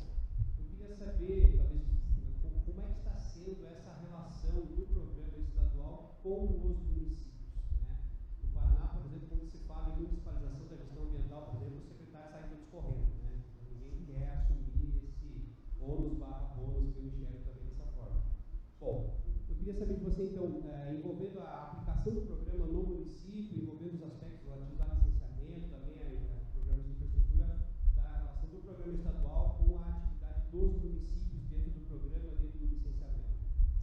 Eu queria saber, talvez, como é que está sendo essa relação do programa estadual com os municípios, né? No Paraná, por exemplo, quando se fala em municipalização da gestão ambiental, por exemplo, o secretário sai todos correndo, né? Ninguém quer assumir esse ônus/bônus, que eu enxergo também dessa forma. Bom, eu queria saber de você, então, envolvendo a aplicação do programa no município, envolvendo os aspectos relativos a licenciamento, também programas de infraestrutura, da relação do programa estadual com a atividade dos municípios dentro do programa, dentro do licenciamento.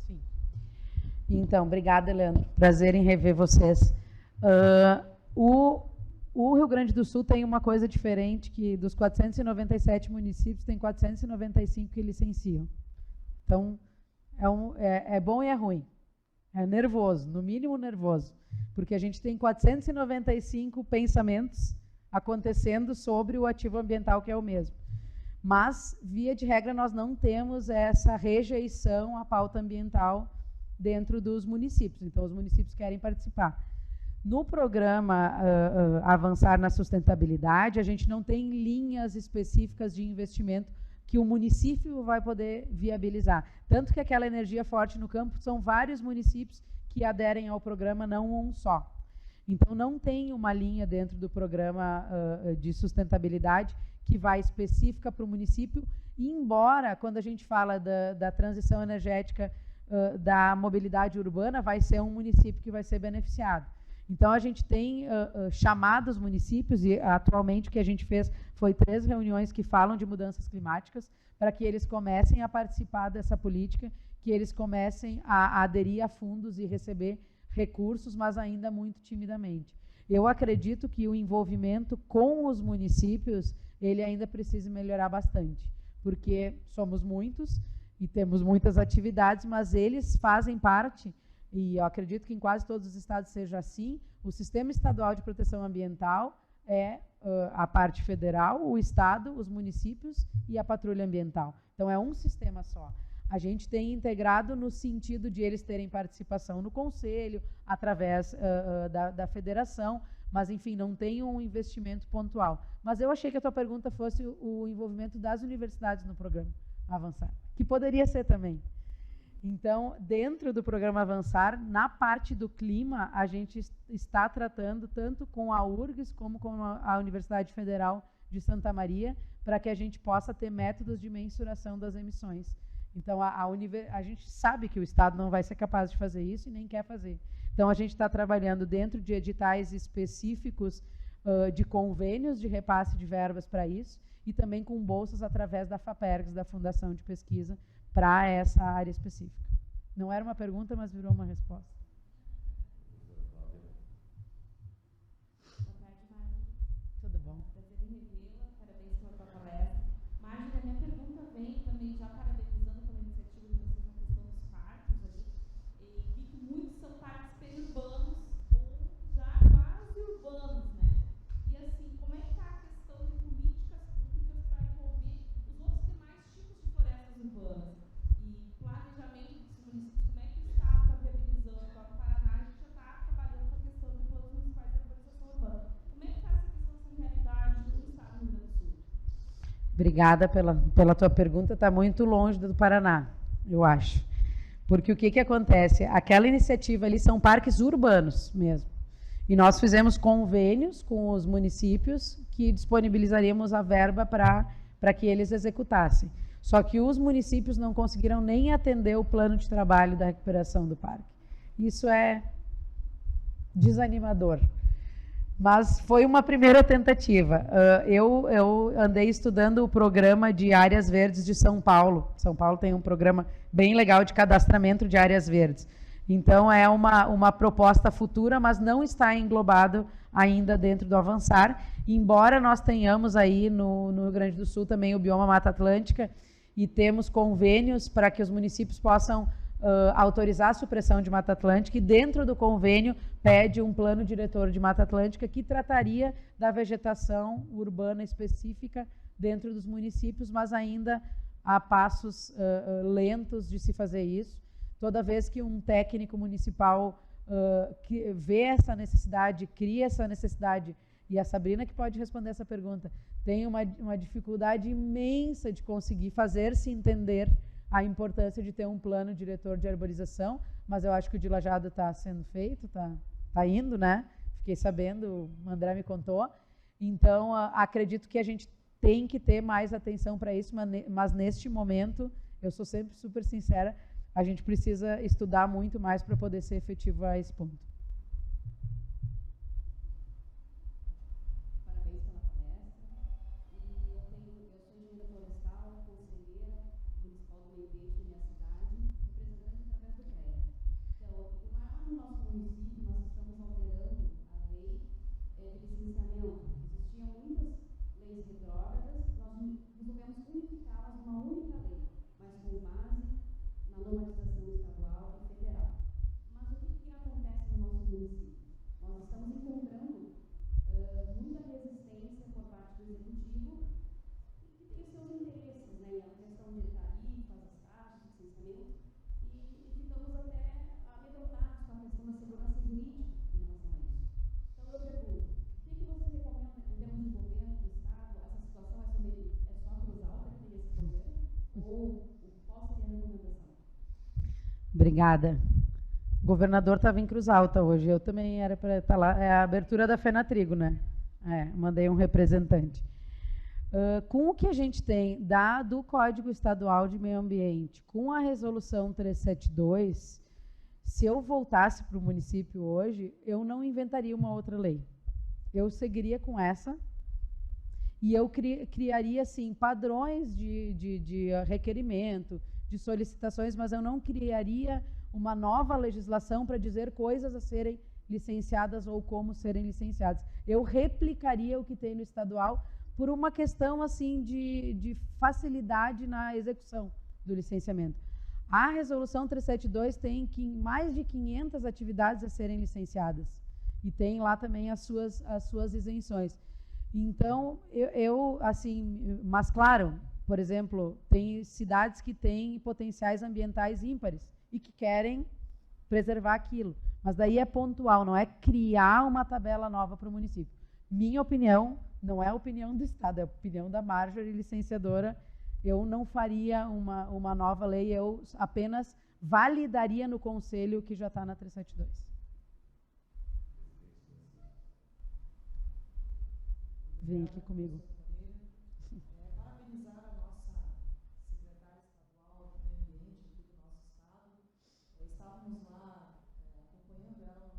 Sim. Então, obrigada, Leandro. Prazer em rever vocês. O Rio Grande do Sul tem uma coisa diferente, que dos 497 municípios, tem 495 que licenciam. Então, é bom e é ruim. É nervoso, no mínimo nervoso. Porque a gente tem 495 pensamentos acontecendo sobre o ativo ambiental, que é o mesmo. Mas, via de regra, nós não temos essa rejeição à pauta ambiental dentro dos municípios. Então, os municípios querem participar. No programa Avançar na Sustentabilidade, a gente não tem linhas específicas de investimento que o município vai poder viabilizar. Tanto que aquela energia forte no campo são vários municípios que aderem ao programa, não um só. Então, não tem uma linha dentro do programa de sustentabilidade que vai específica para o município, embora, quando a gente fala da transição energética da mobilidade urbana, vai ser um município que vai ser beneficiado. Então, a gente tem chamado os municípios, e atualmente o que a gente fez foi 3 reuniões que falam de mudanças climáticas, para que eles comecem a participar dessa política, que eles comecem a aderir a fundos e receber recursos, mas ainda muito timidamente. Eu acredito que o envolvimento com os municípios, ele ainda precisa melhorar bastante, porque somos muitos e temos muitas atividades, mas eles fazem parte, e eu acredito que em quase todos os estados seja assim, o Sistema Estadual de Proteção Ambiental é a parte federal, o estado, os municípios e a patrulha ambiental. Então, é um sistema só. A gente tem integrado no sentido de eles terem participação no conselho, através da federação, mas, enfim, não tem um investimento pontual. Mas eu achei que a tua pergunta fosse o envolvimento das universidades no programa Avançar, que poderia ser também. Então, dentro do programa Avançar, na parte do clima, a gente está tratando tanto com a URGS como com a Universidade Federal de Santa Maria, para que a gente possa ter métodos de mensuração das emissões. Então, a gente sabe que o Estado não vai ser capaz de fazer isso e nem quer fazer. Então, a gente está trabalhando dentro de editais específicos de convênios de repasse de verbas para isso, e também com bolsas através da FAPERGS, da Fundação de Pesquisa, para essa área específica. Não era uma pergunta, mas virou uma resposta. Boa tarde, Marjorie. Tudo bom. Prazer em revê-la, parabéns pela tua palestra. Marjorie, a minha pergunta vem também já parabenizando pela iniciativa de vocês na questão dos parques ali. E vi que muitos são parques periurbanos ou já quase urbanos, né? E assim, como é que está a questão de políticas públicas para envolver os outros demais tipos de florestas urbanas? E planejamento dos municípios, como é que o Estado está viabilizando? O próprio Paraná, a gente já está trabalhando com a questão de planos municipais de urbanização urbana. Como é que está essa questão, essa realidade no Estado do Rio Grande do Sul? Obrigada pela tua pergunta. Está muito longe do Paraná, eu acho. Porque o que acontece? Aquela iniciativa ali são parques urbanos mesmo. E nós fizemos convênios com os municípios que disponibilizaríamos a verba para que eles executassem. Só que os municípios não conseguiram nem atender o plano de trabalho da recuperação do parque. Isso é desanimador. Mas foi uma primeira tentativa. Eu andei estudando o programa de áreas verdes de São Paulo. São Paulo tem um programa bem legal de cadastramento de áreas verdes. Então, é uma proposta futura, mas não está englobado ainda dentro do Avançar, embora nós tenhamos aí no Rio Grande do Sul também o bioma Mata Atlântica, e temos convênios para que os municípios possam autorizar a supressão de Mata Atlântica, e dentro do convênio pede um plano diretor de Mata Atlântica que trataria da vegetação urbana específica dentro dos municípios, mas ainda a passos lentos de se fazer isso. Toda vez que um técnico municipal que vê essa necessidade, cria essa necessidade, e a Sabrina que pode responder essa pergunta, tem uma dificuldade imensa de conseguir fazer-se entender a importância de ter um plano diretor de arborização, mas eu acho que o de Lajeado está sendo feito, está indo, né? Fiquei sabendo, o André me contou. Então, acredito que a gente tem que ter mais atenção para isso, mas neste momento, eu sou sempre super sincera, a gente precisa estudar muito mais para poder ser efetivo a esse ponto. Parabéns pela palestra. E eu sou engenheira florestal, conselheira municipal do meio ambiente da minha cidade, representante através do CREA. Então, lá no nosso município, nós estamos alterando a lei de licenciamento. Existiam muitas leis retrógradas, nós resolvemos unificá-las numa única lei, mas com base na normatização estadual e federal. Mas o que acontece no nosso município? Nós estamos encontrando muita resistência por parte do executivo, que tem os seus interesses, né? A questão de tarifas, as taxas, licenciamento, e ficamos até amedrontados com a questão da segurança jurídica em relação a isso. Então eu pergunto, o que você recomenda em termos de governo, do Estado? Essa situação é só a Cruz Alta que tem esse problema? Ou qual seria a recomendação? Obrigada. O governador estava em Cruz Alta hoje, eu também era para estar lá. É a abertura da Fenatrigo, né? Mandei um representante. Com o que a gente tem do Código Estadual de Meio Ambiente, com a Resolução 372, se eu voltasse para o município hoje, eu não inventaria uma outra lei. Eu seguiria com essa e eu criaria, assim, padrões de requerimento, de solicitações, mas eu não criaria uma nova legislação para dizer coisas a serem licenciadas ou como serem licenciadas. Eu replicaria o que tem no estadual por uma questão assim de facilidade na execução do licenciamento. A Resolução 372 tem mais de 500 atividades a serem licenciadas e tem lá também as suas isenções. Então, assim, mas claro, por exemplo, tem cidades que têm potenciais ambientais ímpares e que querem preservar aquilo. Mas daí é pontual, não é criar uma tabela nova para o município. Minha opinião, não é a opinião do Estado, é a opinião da Marjorie, licenciadora. Eu não faria uma nova lei, eu apenas validaria no Conselho o que já está na 372. Vem aqui comigo. Parabenizar a nossa secretária estadual do Meio Ambiente aqui do nosso estado. Estávamos lá acompanhando ela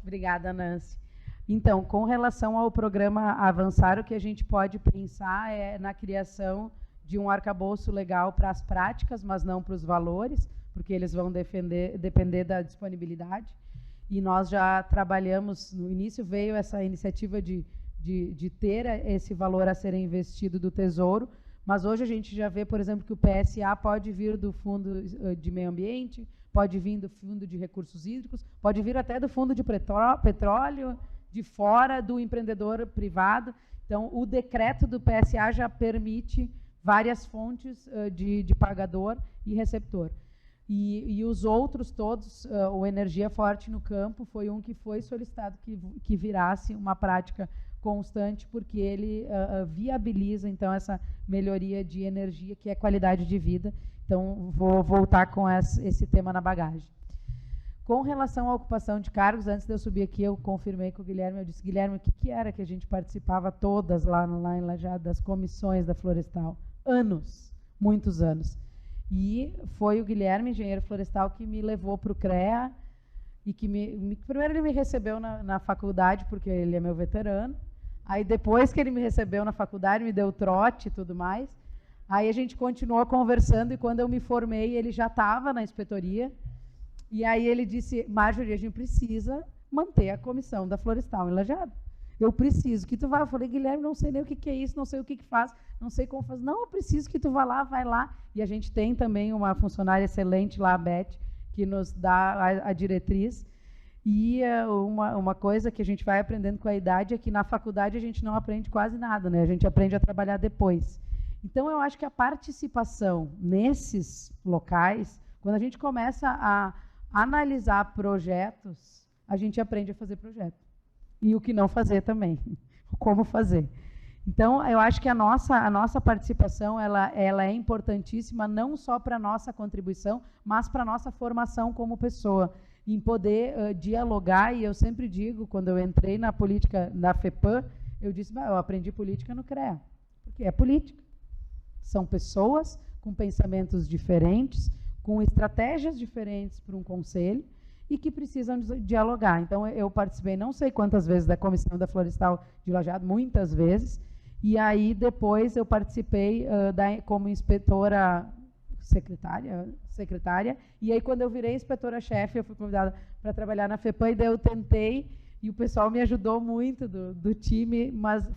Obrigada, Nancy. Então, com relação ao programa Avançar, o que a gente pode pensar é na criação de um arcabouço legal para as práticas, mas não para os valores, porque eles vão depender da disponibilidade. E nós já trabalhamos, no início veio essa iniciativa de ter esse valor a ser investido do Tesouro, mas hoje a gente já vê, por exemplo, que o PSA pode vir do Fundo de Meio Ambiente, pode vir do Fundo de Recursos Hídricos, pode vir até do Fundo de Petróleo, de fora do empreendedor privado. Então, o decreto do PSA já permite várias fontes de pagador e receptor. E os outros todos, o Energia Forte no Campo foi um que foi solicitado que virasse uma prática constante, porque ele viabiliza, então, essa melhoria de energia, que é qualidade de vida. Então, vou voltar com esse tema na bagagem. Com relação à ocupação de cargos, antes de eu subir aqui, eu confirmei com o Guilherme, eu disse, Guilherme, o que era que a gente participava todas lá em Lajeado, das comissões da Florestal? Anos, muitos anos. E foi o Guilherme, engenheiro florestal, que me levou para o CREA, e que primeiro ele me recebeu na faculdade, porque ele é meu veterano. Aí depois que ele me recebeu na faculdade, me deu trote e tudo mais. Aí a gente continuou conversando, e quando eu me formei, ele já estava na inspetoria. E aí ele disse, Marjorie, a gente precisa manter a comissão da Florestal em Lajeado. Eu preciso que tu vá. Eu falei, Guilherme, não sei nem o que é isso, não sei o que faz, não sei como faz. Não, eu preciso que tu vá lá, vai lá. E a gente tem também uma funcionária excelente lá, a Beth, que nos dá a diretriz. E uma coisa que a gente vai aprendendo com a idade é que na faculdade a gente não aprende quase nada, né? A gente aprende a trabalhar depois. Então, eu acho que a participação nesses locais, quando a gente começa a analisar projetos, a gente aprende a fazer projeto. E o que não fazer também, como fazer. Então, eu acho que a nossa participação ela é importantíssima, não só para a nossa contribuição, mas para a nossa formação como pessoa, em poder dialogar. E eu sempre digo, quando eu entrei na política, na FEPAM, eu disse, eu aprendi política no CREA, porque é política. São pessoas com pensamentos diferentes, com estratégias diferentes para um conselho, e que precisam dialogar. Então, eu participei não sei quantas vezes da Comissão da Florestal de Lajeado, muitas vezes, e aí depois eu participei como inspetora secretária, e aí quando eu virei inspetora-chefe, eu fui convidada para trabalhar na FEPAM, e daí eu tentei, e o pessoal me ajudou muito do time, mas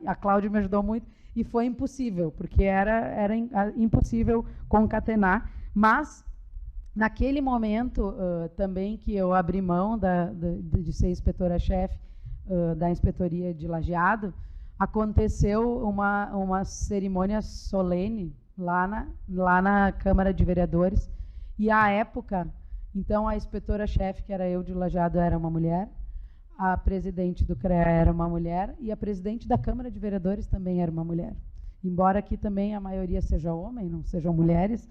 a Cláudia me ajudou muito, e foi impossível, porque era impossível concatenar, mas naquele momento, também que eu abri mão de ser inspetora-chefe da inspetoria de Lajeado, aconteceu uma cerimônia solene lá na Câmara de Vereadores, e à época, então, a inspetora-chefe, que era eu de Lajeado, era uma mulher, a presidente do CREA era uma mulher, e a presidente da Câmara de Vereadores também era uma mulher. Embora aqui também a maioria seja homem, não sejam mulheres,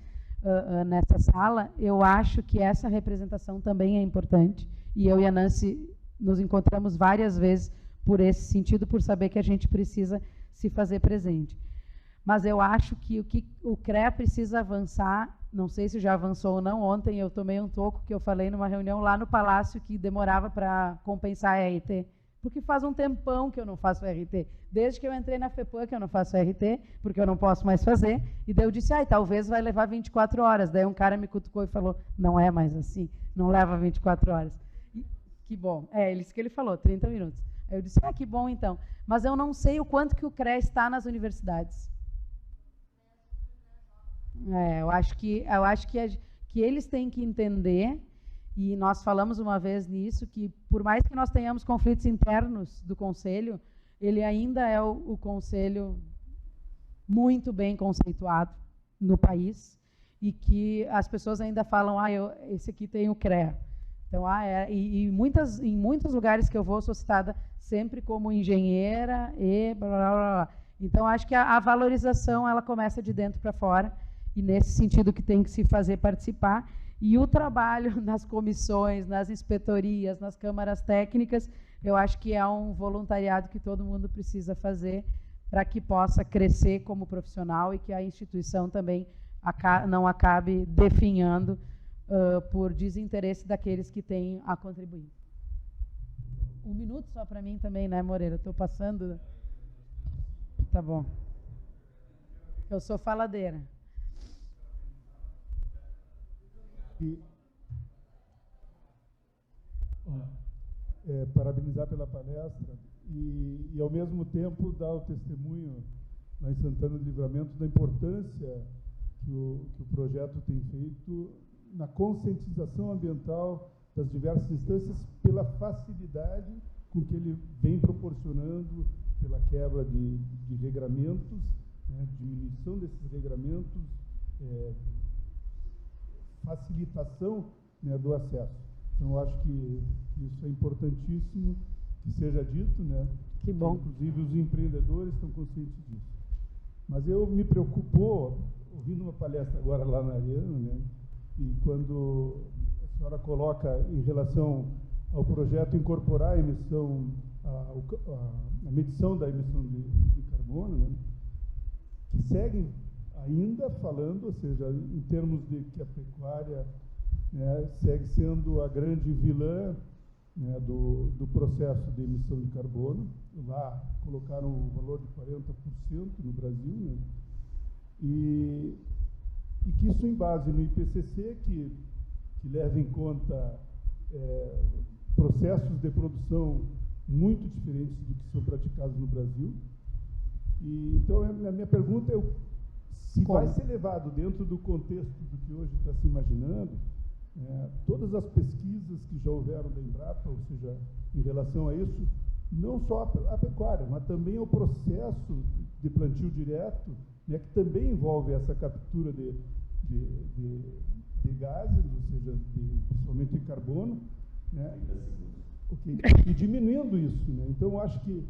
nessa sala, eu acho que essa representação também é importante, e eu e a Nancy nos encontramos várias vezes por esse sentido, por saber que a gente precisa se fazer presente. Mas eu acho que o CREA precisa avançar, não sei se já avançou ou não. Ontem eu tomei um toco que eu falei numa reunião lá no Palácio que demorava para compensar a RT, porque faz um tempão que eu não faço RT. Desde que eu entrei na FEPAM que eu não faço RT, porque eu não posso mais fazer. E daí eu disse, talvez vai levar 24 horas. Daí um cara me cutucou e falou, não é mais assim, não leva 24 horas. E, que bom. Isso que ele falou, 30 minutos. Aí eu disse, que bom então. Mas eu não sei o quanto que o CREA está nas universidades. Eu acho que eles têm que entender, e nós falamos uma vez nisso, que por mais que nós tenhamos conflitos internos do Conselho, ele ainda é o Conselho muito bem conceituado no país, e que as pessoas ainda falam, esse aqui tem o CREA. Então, em muitos lugares que eu vou, sou citada sempre como engenheira e blá, blá, blá. Então, acho que a valorização ela começa de dentro para fora, e nesse sentido que tem que se fazer participar. E o trabalho nas comissões, nas inspetorias, nas câmaras técnicas, eu acho que é um voluntariado que todo mundo precisa fazer para que possa crescer como profissional e que a instituição também não acabe definhando por desinteresse daqueles que têm a contribuir. 1 minuto só para mim também, né, Moreira? Estou passando. Tá bom. Eu sou faladeira. Parabenizar pela palestra e, ao mesmo tempo, dar o testemunho lá em Santana do Livramento da importância que o projeto tem feito na conscientização ambiental das diversas instâncias pela facilidade com que ele vem proporcionando, pela quebra de regramentos, né, diminuição desses regramentos, facilitação, né, do acesso. Então, eu acho que isso é importantíssimo que seja dito, né? Que bom. Inclusive, os empreendedores estão conscientes disso. Mas eu me preocupou, ouvindo uma palestra agora lá na Arena, né? E quando a senhora coloca em relação ao projeto incorporar a emissão, a medição da emissão de carbono, né? Que seguem ainda falando, ou seja, em termos de que a pecuária, né, segue sendo a grande vilã, né, do processo de emissão de carbono. Lá colocaram o valor de 40% no Brasil, né, e que isso em base no IPCC, que leva em conta processos de produção muito diferentes do que são praticados no Brasil. E, então, a minha pergunta é se vai ser levado dentro do contexto do que hoje está se imaginando, todas as pesquisas que já houveram da Embrapa, ou seja, em relação a isso, não só a pecuária, mas também o processo de plantio direto, né, que também envolve essa captura de gases, ou seja, principalmente de carbono, né, e diminuindo isso, né. Então, eu acho que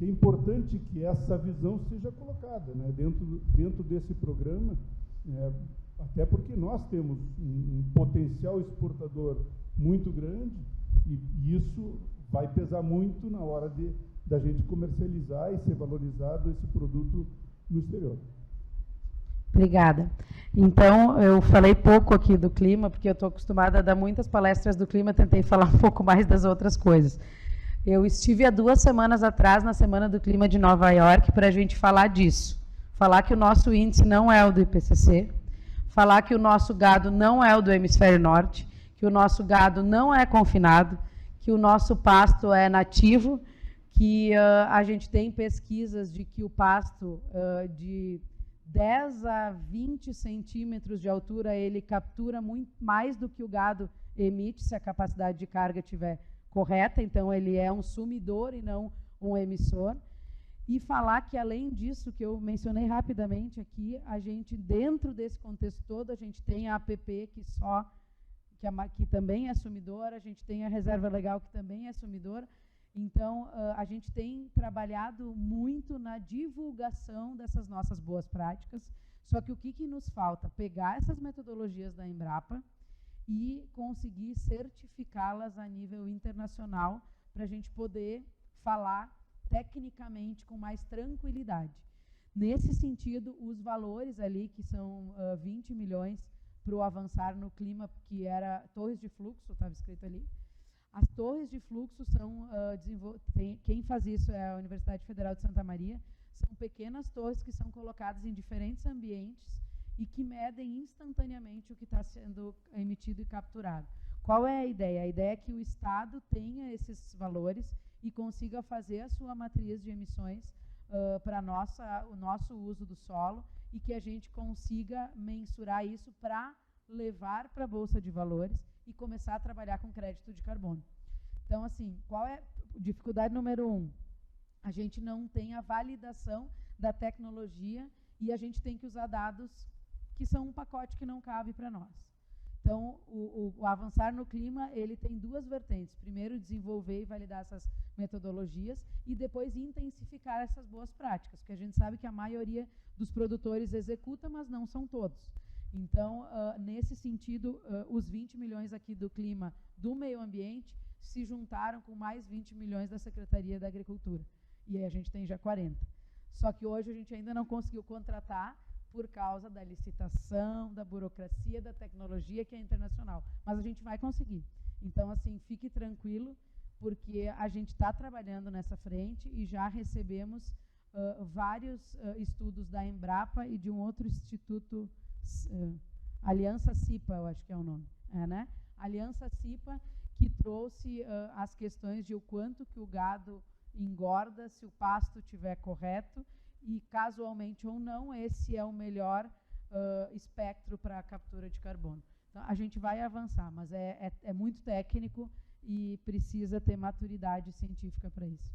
é importante que essa visão seja colocada, né, dentro desse programa, até porque nós temos um potencial exportador muito grande e isso vai pesar muito na hora da gente comercializar e ser valorizado esse produto no exterior. Obrigada. Então, eu falei pouco aqui do clima, porque eu estou acostumada a dar muitas palestras do clima, tentei falar um pouco mais das outras coisas. Eu estive há 2 semanas atrás, na Semana do Clima de Nova York, para a gente falar disso. Falar que o nosso índice não é o do IPCC, falar que o nosso gado não é o do hemisfério norte, que o nosso gado não é confinado, que o nosso pasto é nativo, que a gente tem pesquisas de que o pasto de 10 a 20 centímetros de altura, ele captura muito mais do que o gado emite, se a capacidade de carga estiver correta, então ele é um sumidor e não um emissor. E falar que, além disso, que eu mencionei rapidamente aqui, a gente, dentro desse contexto todo, a gente tem a APP, que também é sumidora, a gente tem a Reserva Legal, que também é sumidora. Então, a gente tem trabalhado muito na divulgação dessas nossas boas práticas, só que o que nos falta? Pegar essas metodologias da Embrapa e conseguir certificá-las a nível internacional para a gente poder falar tecnicamente com mais tranquilidade. Nesse sentido, os valores ali, que são 20 milhões para o avançar no clima, que era torres de fluxo, estava escrito ali. As torres de fluxo são, quem faz isso é a Universidade Federal de Santa Maria, são pequenas torres que são colocadas em diferentes ambientes e que medem instantaneamente o que está sendo emitido e capturado. Qual é a ideia? A ideia é que o Estado tenha esses valores e consiga fazer a sua matriz de emissões para o nosso uso do solo e que a gente consiga mensurar isso para levar para a Bolsa de Valores e começar a trabalhar com crédito de carbono. Então, assim, qual é a dificuldade número 1? A gente não tem a validação da tecnologia e a gente tem que usar dados que são um pacote que não cabe para nós. Então, o avançar no clima, ele tem 2 vertentes. Primeiro, desenvolver e validar essas metodologias e depois intensificar essas boas práticas, porque a gente sabe que a maioria dos produtores executa, mas não são todos. Então, nesse sentido, os 20 milhões aqui do clima do meio ambiente se juntaram com mais 20 milhões da Secretaria da Agricultura. E aí a gente tem já 40. Só que hoje a gente ainda não conseguiu contratar por causa da licitação, da burocracia, da tecnologia que é internacional. Mas a gente vai conseguir. Então, assim, fique tranquilo, porque a gente está trabalhando nessa frente e já recebemos vários estudos da Embrapa e de um outro instituto, Aliança CIPA, eu acho que é o nome, né? Aliança CIPA, que trouxe as questões de o quanto que o gado engorda se o pasto estiver correto e, casualmente ou não, esse é o melhor espectro para a captura de carbono. Então, a gente vai avançar, mas é muito técnico e precisa ter maturidade científica para isso.